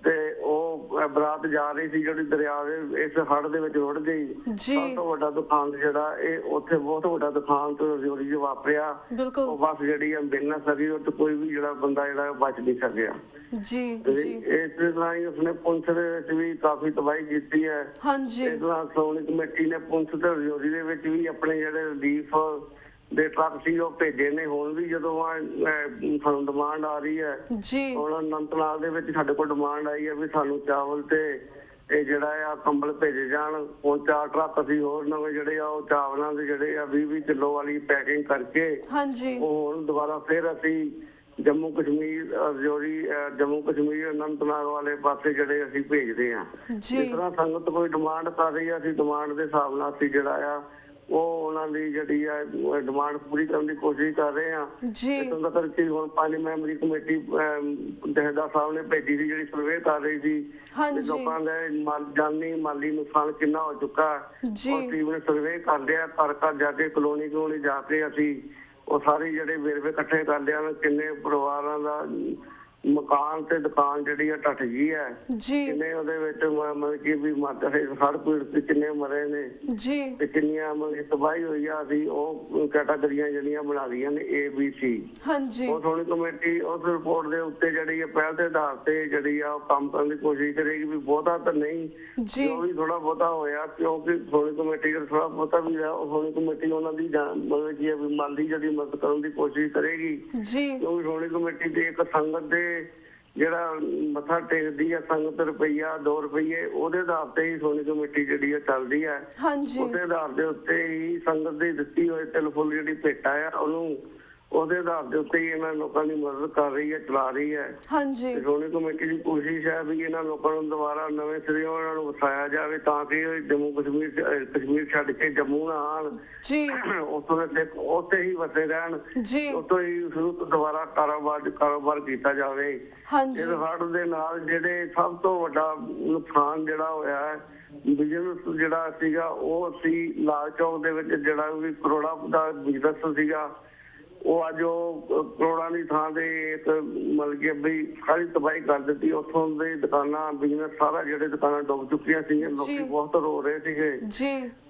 ਤੇ ਉਹ ਬਰਾਤ ਜਾ ਰਹੀ ਸੀ, ਜਿਹੜੀ ਦਰਿਆ ਦੇ ਇਸ ਹੜ੍ਹ ਦੇ ਵਿੱਚ ਰੁੜ ਗਈ। ਸਭ ਤੋਂ ਵੱਡਾ ਦੁਕਾਨ ਜਿਹੜਾ ਇਹ ਉੱਥੇ ਬਹੁਤ ਵੱਡਾ ਦੁਕਾਨ ਤੋਂ ਰਜੌਰੀ 'ਚ ਵਾਪਰਿਆ। ਉਹ ਬੱਸ ਜਿਹੜੀ ਆ ਮਿਲ ਨਾ ਸਕੀ, ਉਹ ਤੇ ਕੋਈ ਵੀ ਜਿਹੜਾ ਬੰਦਾ ਜਿਹੜਾ ਬਚ ਨਹੀਂ ਸਕਿਆ। ਇਸ ਤਰ੍ਹਾਂ ਹੀ ਉਸਨੇ ਪੁੰਛ ਦੇ ਵਿੱਚ ਵੀ ਕਾਫੀ ਤਬਾਹੀ ਕੀਤੀ ਹੈ। ਇਸ ਤਰ੍ਹਾਂ ਸ਼੍ਰੋਮਣੀ ਕਮੇਟੀ ਨੇ ਪੁੰਛ ਤੇ ਰਜੌਰੀ ਦੇ ਵਿੱਚ ਵੀ ਆਪਣੇ ਜਿਹੜੇ ਰਿਲੀਫ ਦੇ ਟਰੱਕ ਸੀ ਉਹ ਭੇਜੇ ਨੇ। ਹੁਣ ਵੀ ਜਦੋਂ ਸਾਨੂੰ ਡਿਮਾਂਡ ਆ ਰਹੀ ਹੈ, ਹੁਣ ਅਨੰਤਨਾਗ ਦੇ ਵਿੱਚ ਸਾਡੇ ਕੋਲ ਡਿਮਾਂਡ ਆਈ ਹੈ ਵੀ ਸਾਨੂੰ ਚਾਵਲ ਤੇ ਇਹ ਜਿਹੜਾ ਆ ਕੰਬਲ ਭੇਜੇ ਜਾਣ। ਉਹ 4 ਟਰੱਕ ਅਸੀਂ ਹੋਰ ਨਵੇਂ ਜਿਹੜੇ ਆ ਉਹ ਚਾਵਲਾਂ ਦੇ ਜਿਹੜੇ ਆ 20-20 ਕਿਲੋ ਵਾਲੀ ਪੈਕਿੰਗ ਕਰਕੇ ਉਹ ਹੁਣ ਦੁਬਾਰਾ ਫਿਰ ਅਸੀਂ ਜੰਮੂ ਕਸ਼ਮੀਰ ਰਜੌਰੀ, ਜੰਮੂ ਕਸ਼ਮੀਰ ਅਨੰਤਨਾਗ ਵਾਲੇ ਪਾਸੇ ਜਿਹੜੇ ਅਸੀਂ ਭੇਜਦੇ ਹਾਂ। ਜਿਸ ਤਰ੍ਹਾਂ ਸੰਗਤ ਕੋਈ ਡਿਮਾਂਡ ਕਰ ਰਹੀ ਹੈ, ਅਸੀਂ ਡਿਮਾਂਡ ਦੇ ਹਿਸਾਬ ਨਾਲ ਅਸੀਂ ਜਿਹੜਾ ਆ ਉਹ ਉਹਨਾਂ ਦੀ ਜਿਹੜੀ ਆ ਡਿਮਾਂਡ ਪੂਰੀ ਕਰਨ ਦੀ ਕੋਸ਼ਿਸ਼ ਕਰ ਰਹੇ ਹਾਂ। ਇੱਥੋਂ ਤੱਕ ਕਿ ਹੁਣ 5 ਮੈਂਬਰੀ ਕਮੇਟੀ ਜਥੇਦਾਰ ਸਾਹਿਬ ਨੇ ਭੇਜੀ ਸੀ, ਜਿਹੜੀ ਸਰਵੇ ਕਰ ਰਹੀ ਸੀ ਲੋਕਾਂ ਦਾ ਜਾਨੀ ਮਾਲੀ ਨੁਕਸਾਨ ਕਿੰਨਾ ਹੋ ਚੁੱਕਾ। ਉਹ ਟੀਮ ਨੇ ਸਰਵੇ ਕਰ ਲਿਆ, ਘਰ ਘਰ ਜਾ ਕੇ ਕਲੋਨੀ ਜਾ ਕੇ ਅਸੀਂ ਉਹ ਸਾਰੇ ਜਿਹੜੇ ਵੇਰਵੇ ਇਕੱਠੇ ਕਰ ਲਿਆ, ਕਿੰਨੇ ਪਰਿਵਾਰਾਂ ਦਾ ਮਕਾਨ ਤੇ ਦੁਕਾਨ ਜਿਹੜੀ ਆ ਟੱਟ ਗਈ ਹੈ, ਕਿੰਨੇ ਉਹਦੇ ਵਿੱਚ ਮਤਲਬ ਕਿ ਵੀ ਹੜ੍ਹ ਪੀੜਤ ਕਿੰਨੇ ਮਰੇ ਨੇ ਤੇ ਕਿੰਨੀਆਂ ਮਤਲਬ ਤਬਾਹੀ ਹੋਈ ਆ। ਅਸੀਂ ਉਹ ਕੈਟਾਗਰੀਆਂ ਜਿਹੜੀਆਂ ਬਣਾ ਲਈਆਂ ਨੇ ABC। ਉਹ ਥੋੜੀ ਕਮੇਟੀ ਉਸ ਰਿਪੋਰਟ ਦੇ ਉੱਤੇ ਜਿਹੜੀ ਆ ਪਹਿਲ ਦੇ ਆਧਾਰ ਤੇ ਜਿਹੜੀ ਆ ਉਹ ਕੰਮ ਕਰਨ ਦੀ ਕੋਸ਼ਿਸ਼ ਕਰੇਗੀ। ਵੀ ਬਹੁਤਾ ਤਾਂ ਨਹੀਂ, ਜੋ ਵੀ ਥੋੜਾ ਬਹੁਤਾ ਹੋਇਆ, ਕਿਉਂਕਿ ਥੋੜੀ ਕਮੇਟੀ ਦਾ ਥੋੜਾ ਬਹੁਤਾ ਵੀ ਹੈ, ਉਹ ਥੋੜੀ ਕਮੇਟੀ ਉਹਨਾਂ ਦੀ ਮਤਲਬ ਕੀ ਵੀ ਮਾਲੀ ਜਿਹੜੀ ਮਦਦ ਕਰਨ ਦੀ ਕੋਸ਼ਿਸ਼ ਕਰੇਗੀ। ਕਿਉਂਕਿ ਥੋੜੀ ਕਮੇਟੀ ਦੀ ਇੱਕ ਸੰਗਤ ਦੇ ਜਿਹੜਾ ਮੱਥਾ ਟੇਕਦੀ ਹੈ ਸੰਗਤ ਰੁਪਈਆ 2 ਰੁਪਈਏ, ਉਹਦੇ ਆਧਾਰ ਤੇ ਹੀ ਸੋਨੀ ਕਮੇਟੀ ਜਿਹੜੀ ਆ ਚੱਲਦੀ ਹੈ। ਉਹਦੇ ਆਧਾਰ ਦੇ ਉੱਤੇ ਹੀ ਸੰਗਤ ਦੀ ਦਿੱਤੀ ਹੋਈ ਤਿਲ ਫੁੱਲ ਜਿਹੜੀ ਭੇਟਾ ਆ ਉਹਨੂੰ ਉਹਦੇ ਆਧਾਰ ਦੇ ਉੱਤੇ ਹੀ ਇਹਨਾਂ ਲੋਕਾਂ ਦੀ ਮਦਦ ਕਰ ਰਹੀ ਹੈ, ਚਲਾ ਰਹੀ ਹੈ। ਸੋਨੀ ਕਮੇਟੀ ਦੀ ਕੋਸ਼ਿਸ਼ ਹੈ ਵੀ ਇਹਨਾਂ ਲੋਕਾਂ ਨੂੰ ਦੁਬਾਰਾ ਨਵੇਂ ਸਿਰਿਓਂ ਇਹਨਾਂ ਨੂੰ ਵਸਾਇਆ ਜਾਵੇ ਤਾਂ ਕਿ ਜੰਮੂ ਕਸ਼ਮੀਰ ਛੱਡ ਕੇ ਜੰਮੂ ਨਾ ਆਉਣ, ਉੱਥੋਂ ਦੇ ਸਿੱਖ ਉੱਥੇ ਹੀ ਵਸੇ ਰਹਿਣ, ਉੱਥੋਂ ਹੀ ਸ਼ੁਰੂ ਤੋਂ ਦੁਬਾਰਾ ਕਾਰੋਬਾਰ ਕੀਤਾ ਜਾਵੇ। ਇਸ ਹੜ੍ਹ ਦੇ ਨਾਲ ਜਿਹੜੇ ਸਭ ਤੋਂ ਵੱਡਾ ਨੁਕਸਾਨ ਜਿਹੜਾ ਹੋਇਆ ਹੈ, ਬਿਜ਼ਨਸ ਜਿਹੜਾ ਸੀਗਾ ਉਹ ਸੀ ਲਾਲ ਚੌਕ ਦੇ ਵਿੱਚ ਜਿਹੜਾ ਵੀ ਕਰੋੜਾਂ ਦਾ ਬਿਜ਼ਨਸ ਸੀਗਾ, ਉਹ ਅੱਜ ਉਹ ਕਰੋੜਾਂ ਦੀ ਥਾਂ ਤੇ ਇੱਕ ਮਤਲਬ ਕਿ ਵੀ ਸਾਰੀ ਤਬਾਹੀ ਕਰ ਦਿੱਤੀ। ਉੱਥੋਂ ਦੇ ਦੁਕਾਨਾਂ ਬਿਜ਼ਨਸ ਸਾਰਾ ਜਿਹੜੇ ਦੁਕਾਨਾਂ ਡੁੱਬ ਚੁੱਕੀਆਂ ਸੀਗੀਆਂ, ਲੋਕੀ ਬਹੁਤ ਰੋ ਰਹੇ ਸੀਗੇ।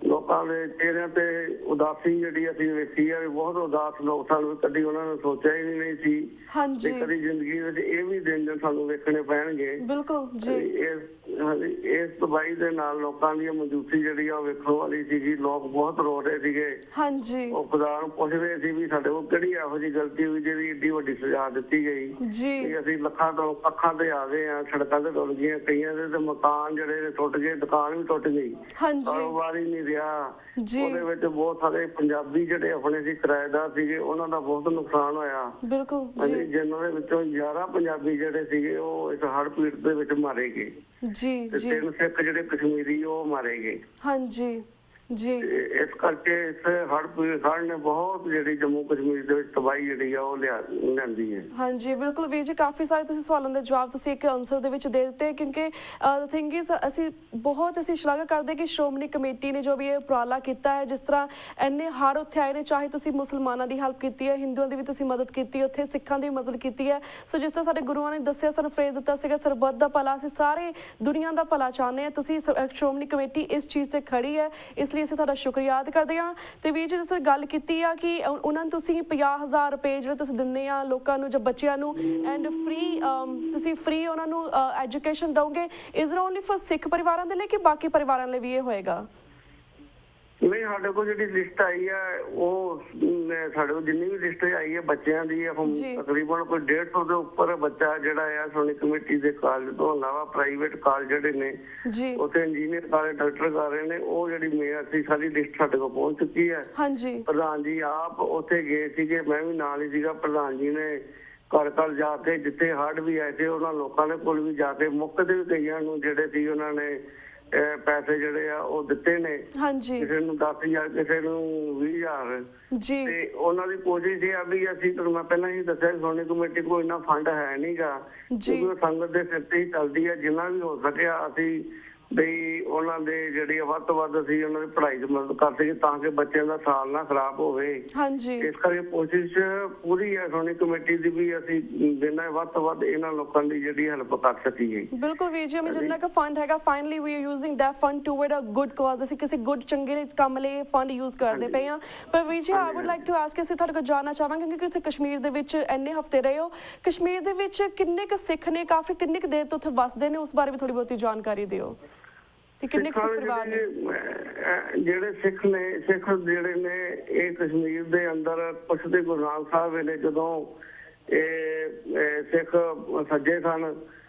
ਲੋਕਾਂ ਦੇ ਚਿਹਰਿਆਂ ਤੇ ਉਦਾਸੀ ਜਿਹੜੀ ਅਸੀਂ ਵੇਖੀ ਹੈ, ਬਹੁਤ ਉਦਾਸ ਲੋਕ ਸਨ। ਕਦੀ ਉਹਨਾਂ ਨੇ ਸੋਚਿਆ ਹੀ ਨਹੀਂ ਸੀ ਤੇ ਕਦੀ ਜ਼ਿੰਦਗੀ ਵਿੱਚ ਇਹ ਵੀ ਦਿਨ ਸਾਨੂੰ ਵੇਖਣੇ ਪੈਣਗੇ। ਇਸ ਤਬਾਹੀ ਦੇ ਨਾਲ ਲੋਕਾਂ ਦੀ ਮੌਜੂਦਗੀ ਜਿਹੜੀ ਆ ਉਹ ਵੇਖਣ ਵਾਲੀ ਸੀਗੀ। ਲੋਕ ਬਹੁਤ ਰੋ ਰਹੇ ਸੀਗੇ, ਉਹ ਖੁਦਾ ਨੂੰ ਪੁੱਛ ਰਹੇ ਸੀ ਵੀ ਸਾਡੇ ਕੋਲ ਕਿਹੜੀ ਇਹੋ ਜਿਹੀ ਗਲਤੀ ਹੋਈ ਜਿਹੜੀ ਏਡੀ ਵੱਡੀ ਸਜ਼ਾ ਦਿੱਤੀ ਗਈ। ਅਸੀਂ ਲੱਖਾਂ ਤੋਂ ਅੱਖਾਂ ਤੇ ਆ ਗਏ ਆ, ਸੜਕਾਂ ਤੇ ਟੁੱਟ ਗਈਆਂ, ਕਈਆਂ ਦੇ ਮਕਾਨ ਜਿਹੜੇ ਟੁੱਟ ਗਏ, ਦੁਕਾਨ ਵੀ ਟੁੱਟ ਗਈ, ਕਾਰੋਬਾਰ ਹੀ ਨਹੀਂ ਰਿਹਾ। ਉਹਦੇ ਵਿੱਚ ਬਹੁਤ ਸਾਰੇ ਪੰਜਾਬੀ ਜਿਹੜੇ ਆਪਣੇ ਸੀ ਕਿਰਾਏਦਾਰ ਸੀਗੇ, ਉਹਨਾਂ ਦਾ ਬਹੁਤ ਨੁਕਸਾਨ ਹੋਇਆ। ਜਿਨ੍ਹਾਂ ਦੇ ਵਿੱਚੋਂ 11 ਪੰਜਾਬੀ ਜਿਹੜੇ ਸੀਗੇ ਉਹ ਇਸ ਹੜ੍ਹ ਪੀੜਤ ਦੇ ਵਿੱਚ ਮਾਰੇ ਗਏ ਤੇ 3 ਸਿੱਖ ਜਿਹੜੇ ਕਸ਼ਮੀਰੀ ਉਹ ਮਾਰੇ ਗਏ। ਇਸ ਕਰਕੇ ਇਸ ਹੜ੍ਹ ਨੇ ਬਹੁਤ ਜਿਹੜੀ ਜੰਮੂ ਕਸ਼ਮੀਰ ਦੇ ਵਿੱਚ ਤਬਾਹੀ ਜਿਹੜੀ ਆ ਉਹ ਲਿਆਂਦੀ ਹੈ। ਹਾਂਜੀ ਬਿਲਕੁਲ ਵੀਰ ਜੀ, ਕਾਫੀ ਸਾਰੇ ਤੁਸੀਂ ਸਵਾਲਾਂ ਦੇ ਜਵਾਬ ਤੁਸੀਂ ਇੱਕ ਆਨਸਰ ਦੇ ਵਿੱਚ ਦੇ ਦਿੱਤੇ। ਕਿਉਂਕਿ ਥਿੰਗ ਇਜ਼ ਅਸੀਂ ਸ਼ਲਾਘਾ ਕਰਦੇ ਕਿ ਸ਼੍ਰੋਮਣੀ ਕਮੇਟੀ ਨੇ ਜੋ ਵੀ ਇਹ ਉਪਰਾਲਾ ਕੀਤਾ ਹੈ, ਜਿਸ ਤਰ੍ਹਾਂ ਇੰਨੇ ਹੜ੍ਹ ਉੱਥੇ ਆਏ ਨੇ, ਚਾਹੇ ਤੁਸੀਂ ਮੁਸਲਮਾਨਾਂ ਦੀ ਹੈਲਪ ਕੀਤੀ ਹੈ, ਹਿੰਦੂਆਂ ਦੀ ਵੀ ਤੁਸੀਂ ਮਦਦ ਕੀਤੀ, ਉੱਥੇ ਸਿੱਖਾਂ ਦੀ ਮਦਦ ਕੀਤੀ ਹੈ। ਸੋ ਜਿਸ ਤਰ੍ਹਾਂ ਸਾਡੇ ਗੁਰੂਆਂ ਨੇ ਦੱਸਿਆ, ਸਾਨੂੰ ਫਰੇਜ਼ ਦਿੱਤਾ ਸੀਗਾ ਸਰਬੱਤ ਦਾ ਭਲਾ, ਅਸੀਂ ਸਾਰੇ ਦੁਨੀਆ ਦਾ ਭਲਾ ਚਾਹੁੰਦੇ ਹਾਂ। ਤੁਸੀਂ ਸ਼੍ਰੋਮਣੀ ਕਮੇਟੀ ਇਸ ਚੀਜ਼ ਤੇ ਖੜੀ ਹੈ, ਇਸ ਲਈ ਲਈ ਅਸੀਂ ਤੁਹਾਡਾ ਸ਼ੁਕਰੀਆ ਅਦਾ ਕਰਦੇ ਹਾਂ। ਤੇ ਵੀਰ ਜੀ ਜਿਸ ਗੱਲ ਕੀਤੀ ਆ ਕਿ ਉਹਨਾਂ ਨੂੰ ਤੁਸੀਂ 50,000 ਰੁਪਏ ਜਿਹੜੇ ਤੁਸੀਂ ਦਿੰਦੇ ਆ ਲੋਕਾਂ ਨੂੰ ਜਾਂ ਬੱਚਿਆਂ ਨੂੰ ਐਂਡ ਤੁਸੀਂ ਫ੍ਰੀ ਉਹਨਾਂ ਨੂੰ ਐਜੂਕੇਸ਼ਨ ਦਓਗੇ, ਇਜ਼ ਓਨਲੀ ਫॉर ਸਿੱਖ ਪਰਿਵਾਰਾਂ ਦੇ ਲਈ ਕਿ ਬਾਕੀ ਪਰਿਵਾਰਾਂ ਲਈ ਵੀ ਇਹ ਹੋਏਗਾ? ਨਹੀਂ, ਸਾਡੇ ਕੋਲ ਜਿਹੜੀ ਲਿਸਟ ਆਈ ਹੈ ਉਹ ਸਾਡੇ ਕੋਲ ਜਿੰਨੀ ਵੀ ਲਿਸਟ ਆਈ ਹੈ ਬੱਚਿਆਂ ਦੀ ਹੁਣ ਤਕਰੀਬਨ ਕੋਈ 150 ਦੇ ਉੱਪਰ ਬੱਚਾ ਜਿਹੜਾ ਆ ਸੋਨੀ ਕਮੇਟੀ ਦੇ ਕਾਲਜ ਤੋਂ ਇਲਾਵਾ ਪ੍ਰਾਈਵੇਟ ਕਾਲਜ ਜਿਹੜੇ ਨੇ ਉੱਥੇ ਇੰਜੀਨੀਅਰ ਕਾਲਜ, ਡਾਕਟਰ ਕਰ ਰਹੇ ਨੇ, ਉਹ ਜਿਹੜੀ ਮੇਅਰ ਸੀ ਸਾਰੀ ਲਿਸਟ ਸਾਡੇ ਕੋਲ ਪਹੁੰਚ ਚੁੱਕੀ ਹੈ। ਪ੍ਰਧਾਨ ਜੀ ਆਪ ਉੱਥੇ ਗਏ ਸੀਗੇ, ਮੈਂ ਵੀ ਨਾਲ ਹੀ ਸੀਗਾ। ਪ੍ਰਧਾਨ ਜੀ ਨੇ ਘਰ ਘਰ ਜਾ ਕੇ ਜਿੱਥੇ ਹੜ੍ਹ ਵੀ ਆਏ ਸੀ ਉਹਨਾਂ ਲੋਕਾਂ ਦੇ ਕੋਲ ਵੀ ਜਾ ਕੇ ਮੁਫਤ ਦੇ ਕਈਆਂ ਨੂੰ ਜਿਹੜੇ ਸੀ ਉਹਨਾਂ ਨੇ ਪੈਸੇ ਜਿਹੜੇ ਆ ਉਹ ਦਿੱਤੇ ਨੇ। ਕਿਸੇ ਨੂੰ 10,000, ਕਿਸੇ ਨੂੰ 20,000। ਤੇ ਉਹਨਾਂ ਦੀ ਕੋਸ਼ਿਸ਼ ਇਹ ਆ ਵੀ ਅਸੀਂ ਤੁਹਾਨੂੰ ਮੈਂ ਪਹਿਲਾਂ ਹੀ ਦੱਸਿਆ ਸੋਨੀ ਕਮੇਟੀ ਕੋਲ ਇੰਨਾ ਫੰਡ ਹੈ ਨਹੀਂਗਾ, ਕਿਉਂਕਿ ਉਹ ਸੰਗਤ ਦੇ ਸਿਰ ਤੇ ਹੀ ਚੱਲਦੀ ਹੈ। ਜਿੰਨਾ ਵੀ ਹੋ ਸਕਿਆ ਅਸੀਂ ਬਈ ਉਹਨਾਂ ਦੇ ਜਿਹੜੀ ਵੱਧ ਤੋਂ ਵੱਧ ਅਸੀਂ ਉਹਨਾਂ ਦੀ ਪੜ੍ਹਾਈ ਦੀ ਮਦਦ ਕਰ ਸਕੀਏ ਤਾਂ ਕਿ ਬੱਚਿਆਂ ਦਾ ਸਾਲ ਨਾ ਖਰਾਬ ਹੋਵੇ। ਇਸ ਕਰਕੇ ਕੋਸ਼ਿਸ਼ ਪੂਰੀ ਹੈ ਸੋਨੀ ਕਮੇਟੀ ਦੀ ਵੀ ਅਸੀਂ ਜਿੰਨਾ ਵੱਧ ਤੋਂ ਵੱਧ ਇਹਨਾਂ ਲੋਕਾਂ ਦੀ ਜਿਹੜੀ ਹੈਲਪ ਕਰ ਸਕੀਏ। ਬਿਲਕੁਲ ਵੀਰ ਜੀ, ਜਿੰਨਾ ਕੁ ਫੰਡ ਹੈਗਾ finally we are using that fund toward a good cause. ਅਸੀਂ ਕਿਸੇ ਗੁੱਡ ਚੰਗੇ ਕੰਮ ਲਈ ਫੰਡ ਯੂਜ਼ ਕਰਦੇ ਪਏ ਹਾਂ। ਪਰ ਵੀਰ ਜੀ I would like to ask, ਅਸੀਂ ਤੁਹਾਡੇ ਕੋਲ ਜਾਣਨਾ ਚਾਹਾਂਗੇ ਕਿਉਂਕਿ ਤੁਸੀਂ ਕਸ਼ਮੀਰ ਦੇ ਵਿੱਚ ਇੰਨੇ ਹਫ਼ਤੇ ਰਹੇ ਹੋ, ਕਸ਼ਮੀਰ ਦੇ ਵਿੱਚ ਕਿੰਨੇ ਕੁ ਸਿੱਖ ਨੇ, ਕਾਫੀ ਕਿੰਨੀ ਕੁ ਦੇਰ ਤੋਂ ਉੱਥੇ ਵੱਸਦੇ ਨੇ, ਉਸ ਬਾਰੇ ਵੀ ਥੋੜੀ ਬਹੁਤੀ ਜਾਣਕਾਰੀ ਦਿਓ। ਜਿਹੜੇ ਸਿੱਖ ਨੇ, ਸਿੱਖ ਜਿਹੜੇ ਨੇ ਇਹ ਕਸ਼ਮੀਰ ਦੇ ਅੰਦਰ ਕੁਛ ਦੇ ਗੁਰੂ ਨਾਨਕ ਸਾਹਿਬ ਵੇਲੇ ਜਦੋਂ ਇਹ ਸਿੱਖ ਸੱਜੇ ਸਨ,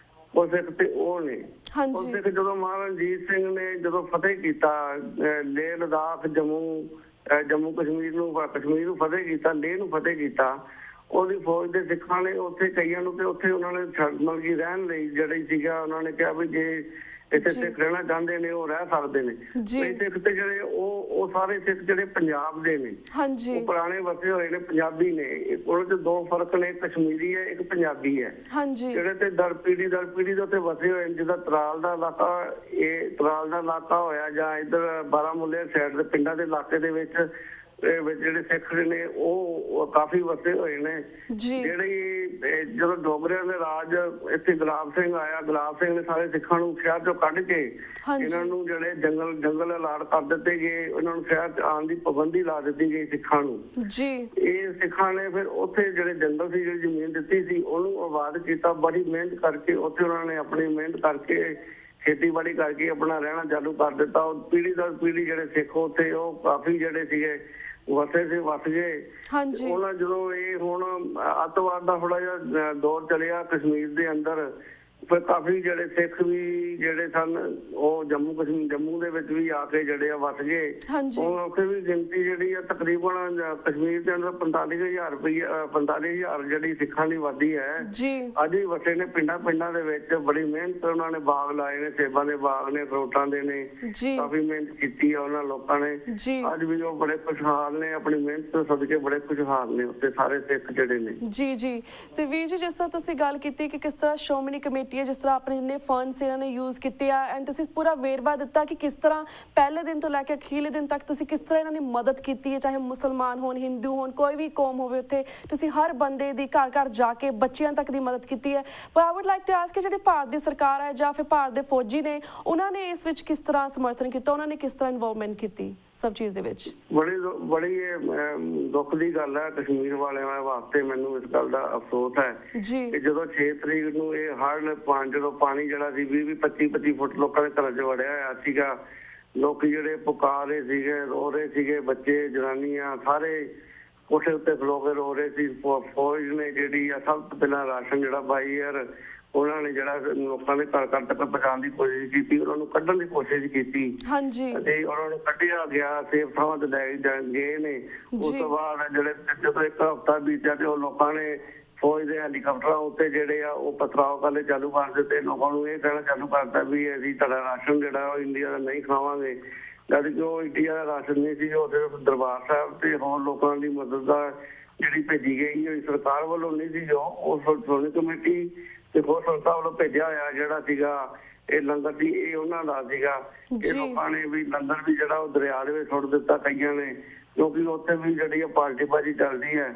ਉਹ ਸਿੱਖ ਤੇ ਉਹ ਨੇ। ਉਹ ਸਿੱਖ ਜਦੋਂ ਮਹਾਰਾਜਾ ਰਣਜੀਤ ਸਿੰਘ ਨੇ ਜਦੋਂ ਫਤਿਹ ਕੀਤਾ ਲੇਹ ਲਦਾਖ, ਜੰਮੂ ਕਸ਼ਮੀਰ ਨੂੰ ਫਤਿਹ ਕੀਤਾ, ਲੇਹ ਨੂੰ ਫਤਿਹ ਕੀਤਾ, ਉਹਦੀ ਫੌਜ ਦੇ ਸਿੱਖਾਂ ਨੇ ਉੱਥੇ ਕਈਆਂ ਨੂੰ ਤੇ ਉੱਥੇ ਉਹਨਾਂ ਨੇ ਮਤਲਬ ਕਿ ਰਹਿਣ ਲਈ ਜਿਹੜੀ ਸੀਗਾ ਉਹਨਾਂ ਨੇ ਕਿਹਾ ਵੀ ਜੇ ਇੱਥੇ ਸਿੱਖ ਰਹਿਣਾ ਚਾਹੁੰਦੇ ਨੇ ਉਹ ਰਹਿ ਸਕਦੇ ਨੇ। ਸਿੱਖ ਤੇ ਜਿਹੜੇ ਉਹ ਸਾਰੇ ਸਿੱਖ ਜਿਹੜੇ ਪੰਜਾਬ ਦੇ ਨੇ, ਉਹ ਪੁਰਾਣੇ ਵਸੇ ਹੋਏ ਨੇ, ਪੰਜਾਬੀ ਨੇ। ਉਹਨਾਂ ਚ ਦੋ ਫਰਕ ਨੇ, ਕਸ਼ਮੀਰੀ ਹੈ, ਇੱਕ ਪੰਜਾਬੀ ਹੈ। ਜਿਹੜੇ ਤੇ ਦਰ ਪੀੜੀ ਦੇ ਉੱਤੇ ਵਸੇ ਹੋਏ ਨੇ, ਜਿੱਦਾਂ ਤਰਾਲ ਦਾ ਇਲਾਕਾ ਹੋਇਆ ਜਾਂ ਇੱਧਰ ਬਾਰਾਮੂਲੇ ਸਾਈਡ ਦੇ ਪਿੰਡਾਂ ਦੇ ਇਲਾਕੇ ਦੇ ਵਿੱਚ ਜਿਹੜੇ ਸਿੱਖ ਨੇ ਉਹ ਕਾਫੀ ਵਸੇ ਹੋਏ ਨੇ। ਜਿਹੜੀ ਜਦੋਂ ਡੋਗਰਿਆਂ ਦੇ ਰਾਜ ਇੱਥੇ ਗੁਲਾਬ ਸਿੰਘ ਆਇਆ, ਗੁਲਾਬ ਸਿੰਘ ਨੇ ਸਾਰੇ ਸਿੱਖਾਂ ਨੂੰ ਸ਼ਹਿਰ ਚੋਂ ਕੱਢ ਕੇ ਇਹਨਾਂ ਨੂੰ ਜਿਹੜੇ ਜੰਗਲ ਅਲਾਟ ਕਰ ਦਿੱਤੇ ਗਏ, ਉਹਨਾਂ ਨੂੰ ਸ਼ਹਿਰ ਚ ਆਉਣ ਦੀ ਪਾਬੰਦੀ ਲਾ ਦਿੱਤੀ ਗਈ ਸਿੱਖਾਂ ਨੂੰ। ਇਹ ਸਿੱਖਾਂ ਨੇ ਫਿਰ ਉੱਥੇ ਜਿਹੜੇ ਜੰਗਲ ਸੀ, ਜਿਹੜੀ ਜ਼ਮੀਨ ਦਿੱਤੀ ਸੀ, ਉਹਨੂੰ ਆਬਾਦ ਕੀਤਾ। ਬੜੀ ਮਿਹਨਤ ਕਰਕੇ ਉੱਥੇ ਉਹਨਾਂ ਨੇ ਆਪਣੀ ਮਿਹਨਤ ਕਰਕੇ ਖੇਤੀਬਾੜੀ ਕਰਕੇ ਆਪਣਾ ਰਹਿਣਾ ਚਾਲੂ ਕਰ ਦਿੱਤਾ। ਉਹ ਪੀੜ੍ਹੀ ਦਰ ਪੀੜ੍ਹੀ ਜਿਹੜੇ ਸਿੱਖ ਉੱਥੇ ਉਹ ਕਾਫੀ ਜਿਹੜੇ ਸੀਗੇ ਵਸ ਗਏ। ਉਹਨਾਂ ਜਦੋਂ ਇਹ ਹੁਣ ਅੱਤਵਾਦ ਦਾ ਥੋੜਾ ਜਿਹਾ ਦੌਰ ਚੱਲਿਆ ਕਸ਼ਮੀਰ ਦੇ ਅੰਦਰ, ਫਿਰ ਕਾਫੀ ਜਿਹੜੇ ਸਿੱਖ ਵੀ ਜਿਹੜੇ ਸਨ ਉਹ ਜੰਮੂ ਦੇ ਵਿੱਚ ਵੀ ਆ ਕੇ ਜਿਹੜੇ ਆ ਵਸ ਗਏ। ਹੁਣ ਉੱਥੇ ਵੀ ਗਿਣਤੀ ਜਿਹੜੀ ਆ ਤਕਰੀਬਨ ਕਸ਼ਮੀਰ ਦੇ ਅੰਦਰ 45,000 ਜਿਹੜੀ ਸਿੱਖਾਂ ਦੀ ਆਬਾਦੀ ਹੈ ਅੱਜ ਵੀ ਵਸੇ ਨੇ ਪਿੰਡਾਂ ਦੇ ਵਿੱਚ। ਬੜੀ ਮਿਹਨਤ ਉਹਨਾਂ ਨੇ ਬਾਗ ਲਾਏ ਨੇ, ਸੇਬਾਂ ਦੇ ਬਾਗ ਨੇ, ਫਰੂਟਾਂ ਦੇ ਨੇ, ਕਾਫੀ ਮਿਹਨਤ ਕੀਤੀ ਆ ਉਹਨਾਂ ਲੋਕਾਂ ਨੇ। ਅੱਜ ਵੀ ਉਹ ਬੜੇ ਖੁਸ਼ਹਾਲ ਨੇ, ਆਪਣੀ ਮਿਹਨਤ ਤੋਂ ਸਦਕੇ ਬੜੇ ਖੁਸ਼ਹਾਲ ਨੇ ਉੱਥੇ ਸਾਰੇ ਸਿੱਖ ਜਿਹੜੇ ਨੇ। ਜੀ ਤੇ ਵੀਰ ਜੀ ਜਿਸ ਤਰ੍ਹਾਂ ਤੁਸੀਂ ਗੱਲ ਕੀਤੀ ਕਿ ਕਿਸ ਤਰ੍ਹਾਂ ਸ਼੍ਰੋਮਣੀ ਕਮੇਟੀ ਜਿਸ ਤਰ੍ਹਾਂ ਆਪਣੇ ਜਿੰਨੇ ਫੰਡਸ ਇਹਨਾਂ ਨੇ ਯੂਜ਼ ਕੀਤੇ ਆ ਐਂਡ ਤੁਸੀਂ ਪੂਰਾ ਵੇਰਵਾ ਦਿੱਤਾ ਕਿ ਕਿਸ ਤਰ੍ਹਾਂ ਪਹਿਲੇ ਦਿਨ ਤੋਂ ਲੈ ਕੇ ਅਖੀਰਲੇ ਦਿਨ ਤੱਕ ਤੁਸੀਂ ਕਿਸ ਤਰ੍ਹਾਂ ਇਹਨਾਂ ਦੀ ਮਦਦ ਕੀਤੀ ਹੈ, ਚਾਹੇ ਮੁਸਲਮਾਨ ਹੋਣ, ਹਿੰਦੂ ਹੋਣ, ਕੋਈ ਵੀ ਕੌਮ ਹੋਵੇ, ਉੱਥੇ ਤੁਸੀਂ ਹਰ ਬੰਦੇ ਦੀ ਘਰ ਘਰ ਜਾ ਕੇ ਬੱਚਿਆਂ ਤੱਕ ਦੀ ਮਦਦ ਕੀਤੀ ਹੈ। ਪਰ I would like to ask, ਜਿਹੜੀ ਭਾਰਤ ਦੀ ਸਰਕਾਰ ਹੈ ਜਾਂ ਫਿਰ ਭਾਰਤ ਦੇ ਫੌਜੀ ਨੇ, ਉਹਨਾਂ ਨੇ ਇਸ ਵਿੱਚ ਕਿਸ ਤਰ੍ਹਾਂ ਸਮਰਥਨ ਕੀਤਾ, ਉਹਨਾਂ ਨੇ ਕਿਸ ਤਰ੍ਹਾਂ ਇਨਵੋਲਵਮੈਂਟ ਕੀਤੀ ਸਭ ਚੀਜ਼ ਦੇ ਵਿੱਚ? ਬੜੀ ਦੁੱਖ ਦੀ ਗੱਲ ਹੈ ਕਸ਼ਮੀਰ ਵਾਲਿਆਂ ਵਾਸਤੇ। ਮੈਨੂੰ ਇਸ ਗੱਲ ਦਾ ਅਫਸੋਸ ਹੈ ਕਿ ਜਦੋਂ 6 ਤਰੀਕ ਨੂੰ ਇਹ ਹੜ੍ਹ ਜਦੋਂ ਪਾਣੀ ਜਿਹੜਾ ਸੀ 20-25 ਫੁੱਟ ਲੋਕਾਂ ਦੇ ਘਰਾਂ 'ਚ ਵੜਿਆ ਹੋਇਆ ਸੀਗਾ, ਲੋਕ ਜਿਹੜੇ ਪੁਕਾਰ ਰਹੇ ਸੀਗੇ, ਰੋ ਰਹੇ ਸੀਗੇ, ਬੱਚੇ, ਜਨਾਨੀਆਂ ਸਾਰੇ ਕੋਠੇ ਉੱਤੇ ਖਲੋ ਕੇ ਰੋ ਰਹੇ ਸੀ। ਫੌਜ ਨੇ ਜਿਹੜੀ ਆ ਸਭ ਤੋਂ ਪਹਿਲਾਂ ਰਾਸ਼ਨ ਜਿਹੜਾ 22,000 ਉਹਨਾਂ ਨੇ ਜਿਹੜਾ ਲੋਕਾਂ ਦੇ ਘਰ ਘਰ ਤੱਕ ਪਹੁੰਚਾਉਣ ਦੀ ਕੋਸ਼ਿਸ਼ ਕੀਤੀ, ਉਹਨਾਂ ਨੂੰ ਕੱਢਣ ਦੀ ਕੋਸ਼ਿਸ਼ ਕੀਤੀ ਤੇ ਉਹਨਾਂ ਨੂੰ ਕੱਢਿਆ ਗਿਆ, ਸੇਫ ਥਾਵਾਂ ਤੇ ਲੈ ਗਏ ਨੇ। ਉਸ ਤੋਂ ਬਾਅਦ ਜਿਹੜੇ ਜਦੋਂ ਇੱਕ ਹਫ਼ਤਾ ਬੀਤਿਆ ਤੇ ਉਹ ਲੋਕਾਂ ਨੇ ਫੌਜ ਦੇ ਹੈਲੀਕਾਪਟਰਾਂ ਉੱਤੇ ਜਿਹੜੇ ਆ ਉਹ ਪਥਰਾਓ ਕਰਨੇ ਚਾਲੂ ਕਰ ਦਿੱਤੇ। ਲੋਕਾਂ ਨੂੰ ਇਹ ਕਹਿਣਾ ਚਾਲੂ ਕਰਤਾ ਵੀ ਅਸੀਂ ਤੁਹਾਡਾ ਰਾਸ਼ਨ ਜਿਹੜਾ ਉਹ ਇੰਡੀਆ ਦਾ ਨਹੀਂ ਖਾਵਾਂਗੇ, ਜਦ ਕਿ ਉਹ ਇੰਡੀਆ ਦਾ ਰਾਸ਼ਨ ਨਹੀਂ ਸੀ, ਉਹ ਸਿਰਫ ਦਰਬਾਰ ਸਾਹਿਬ ਤੇ ਹੋਰ ਲੋਕਾਂ ਦੀ ਮਦਦ ਦਾ ਜਿਹੜੀ ਭੇਜੀ ਗਈ ਹੋਈ ਸਰਕਾਰ ਵੱਲੋਂ ਨਹੀਂ ਸੀ, ਉਹ ਸ਼੍ਰੋਮਣੀ ਕਮੇਟੀ ਤੇ ਹੋਰ ਸੰਸਥਾ ਵੱਲੋਂ ਭੇਜਿਆ ਹੋਇਆ ਜਿਹੜਾ ਸੀਗਾ ਇਹ ਲੰਗਰ ਸੀ, ਇਹ ਉਹਨਾਂ ਦਾ ਸੀਗਾ। ਇਹ ਲੋਕਾਂ ਨੇ ਵੀ ਲੰਗਰ ਵੀ ਜਿਹੜਾ ਉਹ ਦਰਿਆ ਦੇ ਵਿੱਚ ਸੁੱਟ ਦਿੱਤਾ ਕਈਆਂ ਨੇ, ਕਿਉਂਕਿ ਉੱਥੇ ਵੀ ਜਿਹੜੀ ਪਾਰਟੀ ਬਾਜੀ ਚੱਲਦੀ ਹੈ।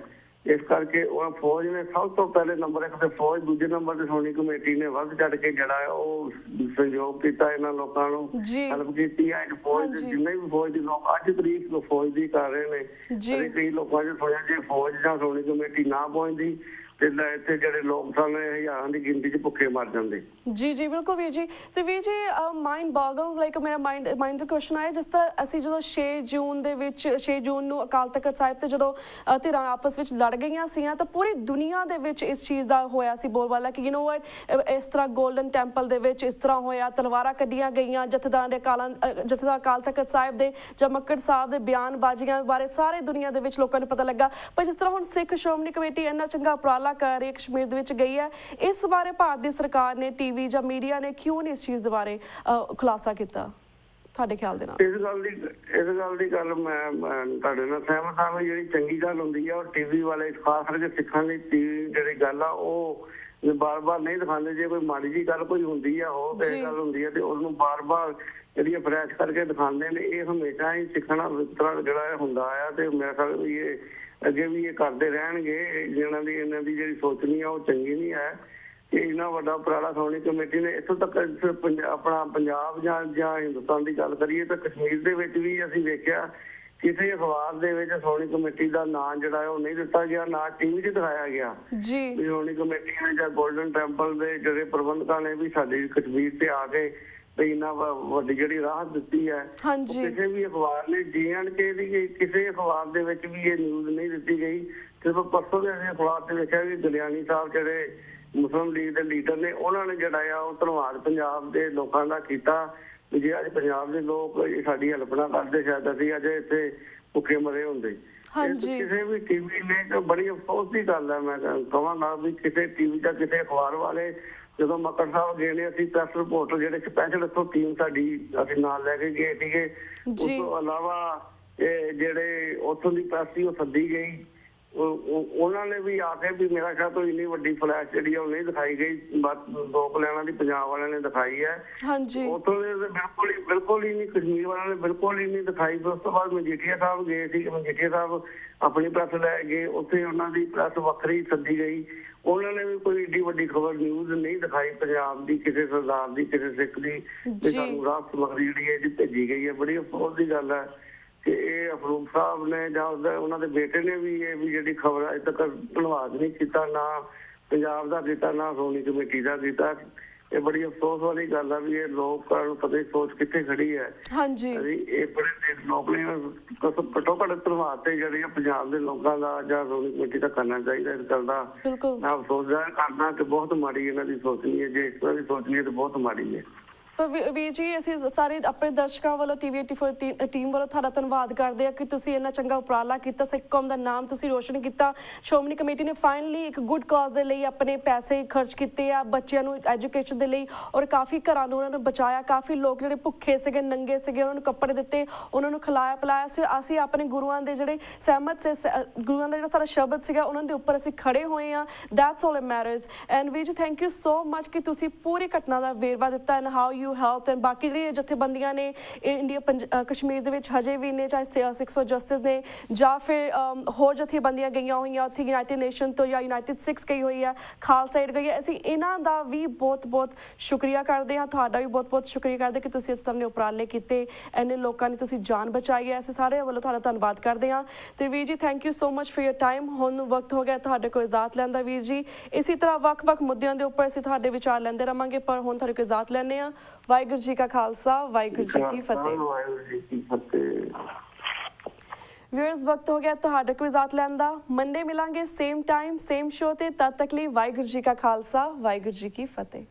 ਇਸ ਕਰਕੇ ਉਹ ਫੌਜ ਨੇ ਸਭ ਤੋਂ ਪਹਿਲੇ ਨੰਬਰ 1 ਤੇ ਫੌਜ, ਦੂਜੇ ਨੰਬਰ ਤੇ ਸ਼੍ਰੋਮਣੀ ਕਮੇਟੀ ਨੇ ਵੱਧ ਚੜ ਕੇ ਜਿਹੜਾ ਹੈ ਉਹ ਸਹਿਯੋਗ ਕੀਤਾ, ਇਹਨਾਂ ਲੋਕਾਂ ਨੂੰ ਹੈਲਪ ਕੀਤੀ ਹੈ। ਫੌਜ ਦੇ ਜਿੰਨੇ ਵੀ ਫੌਜ ਦੇ ਲੋਕ ਅੱਜ ਤਰੀਕ ਫੌਜ ਦੀ ਕਰ ਰਹੇ ਨੇ, ਕਈ ਲੋਕਾਂ ਨੇ ਸੁਣਿਆ ਜੇ ਫੌਜ ਜਾਂ ਸ਼੍ਰੋਮਣੀ ਕਮੇਟੀ ਨਾ ਪਹੁੰਚਦੀ ਤੇ ਇੱਥੇ ਜਿਹੜੇ ਲੋਕ ਸਨ ਹਜ਼ਾਰਾਂ ਦੀ ਗਿਣਤੀ 'ਚ ਭੁੱਖੇ ਮਰ ਜਾਂਦੇ। ਜੀ ਜੀ ਬਿਲਕੁਲ ਵੀਰ ਜੀ। ਤੇ ਵੀਰ ਜੀ ਮਾਈਂਡ ਬੋਗਲਸ ਲਾਈਕ ਮੇਰਾ ਮਾਈਂਡ ਦਾ ਕੁਐਸਚਨ ਆਇਆ, ਜਿਸ ਤਰ੍ਹਾਂ ਅਸੀਂ ਜਦੋਂ 6 ਜੂਨ ਦੇ ਵਿੱਚ 6 ਜੂਨ ਨੂੰ ਅਕਾਲ ਤਖਤ ਸਾਹਿਬ ਤੇ ਜਦੋਂ ਧਿਰਾਂ ਆਪਸ ਵਿੱਚ ਲੜ ਗਈਆਂ ਸੀਆਂ ਤਾਂ ਪੂਰੀ ਦੁਨੀਆ ਦੇ ਵਿੱਚ ਇਸ ਚੀਜ਼ ਦਾ ਹੋਇਆ ਸੀ ਬੋਲਬਾਲਾ ਕਿ ਯੂ ਨੋ ਵਟ ਇਸ ਤਰ੍ਹਾਂ ਗੋਲਡਨ ਟੈਂਪਲ ਦੇ ਵਿੱਚ ਇਸ ਤਰ੍ਹਾਂ ਹੋਇਆ, ਤਲਵਾਰਾਂ ਕੱਢੀਆਂ ਗਈਆਂ, ਜਥੇਦਾਰਾਂ ਦੇ ਜਥੇਦਾਰ ਅਕਾਲ ਤਖਤ ਸਾਹਿਬ ਦੇ ਜਾਂ ਮੱਕੜ ਸਾਹਿਬ ਦੇ ਬਿਆਨਬਾਜ਼ੀਆਂ ਬਾਰੇ ਸਾਰੇ ਦੁਨੀਆ ਦੇ ਵਿੱਚ ਲੋਕਾਂ ਨੂੰ ਪਤਾ ਲੱਗਾ। ਪਰ ਜਿਸ ਤਰ੍ਹਾਂ ਹੁਣ ਸਿੱਖ ਸ਼੍ਰੋਮਣੀ ਕਮੇਟੀ ਇੰਨਾ ਚੰਗਾ ਉਪਰਾਲਾ ਕਰ ਰਹੀ ਹੈ, ਕਸ਼ਮੀਰ ਦੇ ਵਿੱਚ ਗਈ ਹੈ, ਇਸ ਬਾਰੇ ਭਾਰਤ ਦੀ ਸਰਕਾਰ ਨੇ, ਟੀਵੀ ਜਾਂ ਮੀਡੀਆ ਨੇ ਕਿਉਂ ਨਹੀਂ ਇਸ ਚੀਜ਼ ਦੇ ਬਾਰੇ ਖੁਲਾਸਾ ਕੀਤਾ ਤੁਹਾਡੇ ਖਿਆਲ ਦੇ ਨਾਲ? ਇਸ ਗੱਲ ਦੀ ਗੱਲ ਮੈਂ ਤੁਹਾਡੇ ਨਾਲ ਸਹਿਮਤ ਹਾਂ। ਜਿਹੜੀ ਚੰਗੀ ਗੱਲ ਹੁੰਦੀ ਹੈ ਉਹ ਟੀਵੀ ਵਾਲੇ ਖਾਸ ਕਰਕੇ ਸਿੱਖਾਂ ਦੀ ਜਿਹੜੀ ਗੱਲ ਆ ਉਹ ਬਾਰ-ਬਾਰ ਨਹੀਂ ਦਿਖਾਉਂਦੇ। ਜੇ ਕੋਈ ਮਾੜੀ ਜੀ ਗੱਲ ਕੋਈ ਹੁੰਦੀ ਆ ਹੋਰ ਤੇ ਗੱਲ ਹੁੰਦੀ ਹੈ ਤੇ ਉਹਨੂੰ ਬਾਰ-ਬਾਰ ਜਿਹੜੀ ਫਰੈਸ਼ ਕਰਕੇ ਦਿਖਾਉਂਦੇ ਨੇ। ਇਹ ਹਮੇਸ਼ਾ ਹੀ ਸਿੱਖਣਾ ਵਿਤਕਰਾ ਜਿਹੜਾ ਹੁੰਦਾ ਆ ਤੇ ਮੇਰੇ ਖਿਆਲ ਵੀ ਇਹ ਅੱਗੇ ਵੀ ਇਹ ਕਰਦੇ ਰਹਿਣਗੇ। ਇਹਨਾਂ ਦੀ ਜਿਹੜੀ ਸੋਚਣੀ ਆ ਉਹ ਚੰਗੀ ਨਹੀਂ ਹੈ ਕਿ ਇੰਨਾ ਵੱਡਾ ਉਪਰਾਲਾ ਸ਼੍ਰੋਮਣੀ ਕਮੇਟੀ ਨੇ ਇੱਥੋਂ ਤੱਕ ਆਪਣਾ ਪੰਜਾਬ ਜਾਂ ਹਿੰਦੁਸਤਾਨ ਦੀ ਗੱਲ ਕਰੀਏ ਤਾਂ ਕਸ਼ਮੀਰ ਦੇ ਵਿੱਚ ਵੀ ਅਸੀਂ ਵੇਖਿਆ ਕਿਸੇ ਅਖਬਾਰ ਦੇ ਵਿੱਚ ਸ਼੍ਰੋਮਣੀ ਕਮੇਟੀ ਦਾ ਨਾਂ ਜਿਹੜਾ ਹੈ ਉਹ ਨਹੀਂ ਦਿੱਤਾ ਗਿਆ, ਨਾ ਟੀਵੀ 'ਚ ਦਿਖਾਇਆ ਗਿਆ। ਸ਼੍ਰੋਮਣੀ ਕਮੇਟੀ ਨੇ ਜਾਂ ਗੋਲਡਨ ਟੈਂਪਲ ਦੇ ਜਿਹੜੇ ਪ੍ਰਬੰਧਕਾਂ ਨੇ ਵੀ ਸਾਡੀ ਕਸ਼ਮੀਰ ਤੇ ਆ ਕੇ ਇੰਨਾ ਵੱਡੀ ਜਿਹੜੀ ਰਾਹਤ ਦਿੱਤੀ ਹੈ, ਕਿਸੇ ਵੀ ਅਖਬਾਰ ਨੇ J&K ਦੀ ਕਿਸੇ ਅਖਬਾਰ ਦੇ ਵਿੱਚ ਵੀ ਇਹ ਨਿਊਜ਼ ਨਹੀਂ ਦਿੱਤੀ ਗਈ। ਸਿਰਫ ਪਰਸੋਂ ਦੇ ਅਸੀਂ ਅਖਬਾਰ ਤੇ ਵੇਖਿਆ ਕਿ ਗਲਿਆਣੀ ਸਾਹਿਬ ਜਿਹੜੇ ਮੁਸਲਿਮ ਲੀਗ ਦੇ ਲੀਡਰ ਨੇ ਉਹਨਾਂ ਨੇ ਜਿਹੜਾ ਆ ਉਹ ਧੰਨਵਾਦ ਪੰਜਾਬ ਦੇ ਲੋਕਾਂ ਦਾ ਕੀਤਾ। ਜੇ ਅੱਜ ਪੰਜਾਬ ਦੇ ਲੋਕ ਸਾਡੀ ਹੈਲਪ ਨਾ ਕਰਦੇ ਸ਼ਾਇਦ ਅਸੀਂ ਅੱਜ ਇੱਥੇ ਭੁੱਖੇ ਮਰੇ ਹੁੰਦੇ। ਕਿਸੇ ਵੀ ਟੀਵੀ ਨੇ ਬੜੀ ਅਫਸੋਸ ਦੀ ਗੱਲ ਹੈ, ਮੈਂ ਕਹਾਂਗਾ ਵੀ ਕਿਸੇ ਟੀਵੀ ਜਾਂ ਕਿਸੇ ਅਖਬਾਰ ਵਾਲੇ ਜਦੋਂ ਮੱਕੜ ਸਾਹਿਬ ਗਏ ਨੇ, ਅਸੀਂ ਪ੍ਰੈਸ ਰਿਪੋਰਟਰ ਜਿਹੜੇ ਸਪੈਸ਼ਲ ਇੱਥੋਂ ਟੀਮ ਸਾਡੀ ਅਸੀਂ ਨਾਲ ਲੈ ਕੇ ਗਏ ਸੀਗੇ। ਉਸ ਤੋਂ ਇਲਾਵਾ ਜਿਹੜੇ ਉੱਥੋਂ ਦੀ ਪ੍ਰੈਸ ਸੀ ਉਹ ਸੱਦੀ ਗਈ, ਉਹਨਾਂ ਨੇ ਵੀ ਆ ਕੇ ਵੀ ਮੇਰਾ ਖਿਆਲ ਤੋਂ ਇੰਨੀ ਵੱਡੀ ਫਲੈਸ਼ ਜਿਹੜੀ ਉਹ ਨਹੀਂ ਦਿਖਾਈ ਗਈ, ਬਸ 2 ਪਲੈਨਾਂ ਦੀ ਪੰਜਾਬ ਵਾਲਿਆਂ ਨੇ ਦਿਖਾਈ ਹੈ। ਉੱਥੋਂ ਦੇ ਬਿਲਕੁਲ ਹੀ ਨਹੀਂ, ਕਸ਼ਮੀਰ ਵਾਲਿਆਂ ਨੇ ਬਿਲਕੁਲ ਹੀ ਨਹੀਂ ਦਿਖਾਈ। ਉਸ ਤੋਂ ਬਾਅਦ ਮਜੀਠੀਆ ਸਾਹਿਬ ਗਏ ਸੀ, ਮਜੀਠੀਆ ਸਾਹਿਬ ਆਪਣੀ ਪ੍ਰੈਸ ਲੈ ਗਏ, ਉੱਥੇ ਉਹਨਾਂ ਦੀ ਪ੍ਰੈਸ ਵੱਖਰੀ ਸੱਦੀ ਗਈ। ਉਹਨਾਂ ਨੇ ਵੀ ਕੋਈ ਏਡੀ ਵੱਡੀ ਖਬਰ ਨਿਊਜ਼ ਨਹੀਂ ਦਿਖਾਈ ਪੰਜਾਬ ਦੀ, ਕਿਸੇ ਸਰਦਾਰ ਦੀ, ਕਿਸੇ ਸਿੱਖ ਦੀ, ਤੇ ਸਾਨੂੰ ਰਾਹਤ ਸਮੱਗਰੀ ਜਿਹੜੀ ਹੈ ਭੇਜੀ ਗਈ ਹੈ। ਬੜੀ ਅਫਸੋਸ ਦੀ ਗੱਲ ਹੈ ਕਿ ਇਹ ਫਰੂਕ ਸਾਹਿਬ ਨੇ ਜਾਂ ਉਹਨਾਂ ਦੇ ਬੇਟੇ ਨੇ ਵੀ ਇਹ ਵੀ ਜਿਹੜੀ ਖਬਰ ਅਜੇ ਤੱਕ ਧੰਨਵਾਦ ਨਹੀਂ ਕੀਤਾ, ਨਾ ਪੰਜਾਬ ਦਾ ਕੀਤਾ, ਨਾ ਸ਼੍ਰੋਮਣੀ ਕਮੇਟੀ ਦਾ ਕੀਤਾ। ਇਹ ਬੜੀ ਅਫਸੋਸ ਵਾਲੀ ਗੱਲ ਆ ਵੀ ਇਹ ਲੋਕਾਂ ਨੂੰ ਪਤਾ ਸੋਚ ਕਿੱਥੇ ਖੜੀ ਹੈ। ਇਹ ਬੜੇ ਲੋਕ ਨੇ ਘੱਟੋ ਘੱਟ ਧੰਨਵਾਦ ਤੇ ਜਿਹੜੇ ਪੰਜਾਬ ਦੇ ਲੋਕਾਂ ਦਾ ਜਾਂ ਸ਼੍ਰੋਮਣੀ ਕਮੇਟੀ ਦਾ ਕਰਨਾ ਚਾਹੀਦਾ। ਇਸ ਗੱਲ ਦਾ ਮੈਂ ਅਫਸੋਸ ਜ਼ਾਹਿਰ ਕਰਦਾ ਕਿ ਬਹੁਤ ਮਾੜੀ ਇਹਨਾਂ ਦੀ ਸੋਚਣੀ ਹੈ। ਜੇ ਇਸ ਤਰ੍ਹਾਂ ਦੀ ਸੋਚਣੀ ਹੈ ਤਾਂ ਬਹੁਤ ਮਾੜੀ ਹੈ। ਪਰ ਵੀਰ ਜੀ ਅਸੀਂ ਸਾਰੇ ਆਪਣੇ ਦਰਸ਼ਕਾਂ ਵੱਲੋਂ TV84 ਟੀਮ ਵੱਲੋਂ ਤੁਹਾਡਾ ਧੰਨਵਾਦ ਕਰਦੇ ਹਾਂ ਕਿ ਤੁਸੀਂ ਇੰਨਾ ਚੰਗਾ ਉਪਰਾਲਾ ਕੀਤਾ, ਸਿੱਖ ਕੌਮ ਦਾ ਨਾਮ ਤੁਸੀਂ ਰੋਸ਼ਨ ਕੀਤਾ। ਸ਼੍ਰੋਮਣੀ ਕਮੇਟੀ ਨੇ ਫਾਈਨਲੀ ਇੱਕ ਗੁੱਡ ਕਾਜ਼ ਦੇ ਲਈ ਆਪਣੇ ਪੈਸੇ ਖਰਚ ਕੀਤੇ ਆ ਬੱਚਿਆਂ ਨੂੰ ਐਜੂਕੇਸ਼ਨ ਦੇ ਲਈ, ਔਰ ਕਾਫੀ ਘਰਾਂ ਨੂੰ ਉਹਨਾਂ ਨੇ ਬਚਾਇਆ। ਕਾਫੀ ਲੋਕ ਜਿਹੜੇ ਭੁੱਖੇ ਸੀਗੇ, ਨੰਗੇ ਸੀਗੇ, ਉਹਨਾਂ ਨੂੰ ਕੱਪੜੇ ਦਿੱਤੇ, ਉਹਨਾਂ ਨੂੰ ਖਿਲਾਇਆ ਪਿਲਾਇਆ ਸੀ। ਅਸੀਂ ਆਪਣੇ ਗੁਰੂਆਂ ਦੇ ਜਿਹੜੇ ਸਹਿਮਤ ਸੇ, ਗੁਰੂਆਂ ਦਾ ਜਿਹੜਾ ਸਾਡਾ ਸ਼ਬਦ ਸੀਗਾ ਉਹਨਾਂ ਦੇ ਉੱਪਰ ਅਸੀਂ ਖੜੇ ਹੋਏ ਹਾਂ। That's all it matters. And ਵੀਰ ਜੀ ਥੈਂਕ ਯੂ ਸੋ ਮਚ ਕਿ ਤੁਸੀਂ ਪੂਰੀ ਘਟਨਾ ਦਾ ਵੇਰਵਾ ਦਿੱਤਾ and how you help. And ਬਾਕੀ ਜਿਹੜੀ ਜਥੇਬੰਦੀਆਂ ਨੇ ਇੰਡੀਆ ਕਸ਼ਮੀਰ ਦੇ ਵਿੱਚ ਹਜੇ ਵੀ ਨੇ, ਚਾਹੇ ਸਿੱਖਸ ਫॉर ਜਸਟਿਸ ਨੇ ਜਾਂ ਫਿਰ ਹੋਰ ਜਥੇਬੰਦੀਆਂ ਗਈਆਂ ਹੋਈਆਂ ਉੱਥੇ, ਯੂਨਾਈਟਿਡ ਨੇਸ਼ਨ ਤੋਂ ਜਾਂ ਯੂਨਾਈਟਿਡ ਸਿੱਖਸ ਗਈ ਹੋਈ ਹੈ, ਖਾਲਸਾ ਏਡ ਗਈ ਹੈ। ਅਸੀਂ ਇਹਨਾਂ ਦਾ ਵੀ ਬਹੁਤ ਸ਼ੁਕਰੀਆ ਕਰਦੇ ਹਾਂ, ਤੁਹਾਡਾ ਵੀ ਬਹੁਤ ਸ਼ੁਕਰੀਆ ਕਰਦੇ ਕਿ ਤੁਸੀਂ ਇਸ ਤਰ੍ਹਾਂ ਦੇ ਉਪਰਾਲੇ ਕੀਤੇ, ਇੰਨੇ ਲੋਕਾਂ ਦੀ ਤੁਸੀਂ ਜਾਨ ਬਚਾਈ ਹੈ। ਅਸੀਂ ਸਾਰੇ ਵੱਲੋਂ ਤੁਹਾਡਾ ਧੰਨਵਾਦ ਕਰਦੇ ਹਾਂ। ਤੇ ਵੀਰ ਜੀ thank you so much for your time. ਹੁਣ ਵਕਤ ਹੋ ਗਿਆ ਤੁਹਾਡੇ ਕੋਲ ਇਜਾਜ਼ਤ ਲੈਣ ਦਾ ਵੀਰ ਜੀ। ਇਸੇ ਤਰ੍ਹਾਂ ਵੱਖ ਮੁੱਦਿਆਂ ਦੇ ਉੱਪਰ ਅਸੀਂ ਤੁਹਾਡੇ ਵਿਚਾਰ ਲੈਂਦੇ ਰਹਾਂਗੇ, ਪਰ ਹੁਣ ਤੁਹਾਡੇ ਕੋਲ ਇਜਾਜ਼ਤ ਲੈਂਦੇ ਹਾਂ। ਵਾਹਿਗੁਰੂ ਜੀ ਕਾ ਖਾਲਸਾ, ਵਾਹਿਗੁਰੂ ਜੀ ਕੀ ਫਤਿਹ। ਵਿਊਅਰਸ ਵਕਤ ਹੋ ਗਿਆ ਤੁਹਾਡੇ ਕੋਲ ਇਜਾਜ਼ਤ ਲੈਣ ਦਾ। ਮੰਡੇ ਮਿਲਾਂਗੇ ਸੇਮ ਟਾਈਮ ਸੇਮ ਸ਼ੋ ਤੇ, ਤਦ ਤੱਕ ਲਈ ਵਾਹਿਗੁਰੂ ਜੀ ਕਾ ਖਾਲਸਾ, ਵਾਹਿਗੁਰੂ ਜੀ ਕੀ ਫਤਿਹ।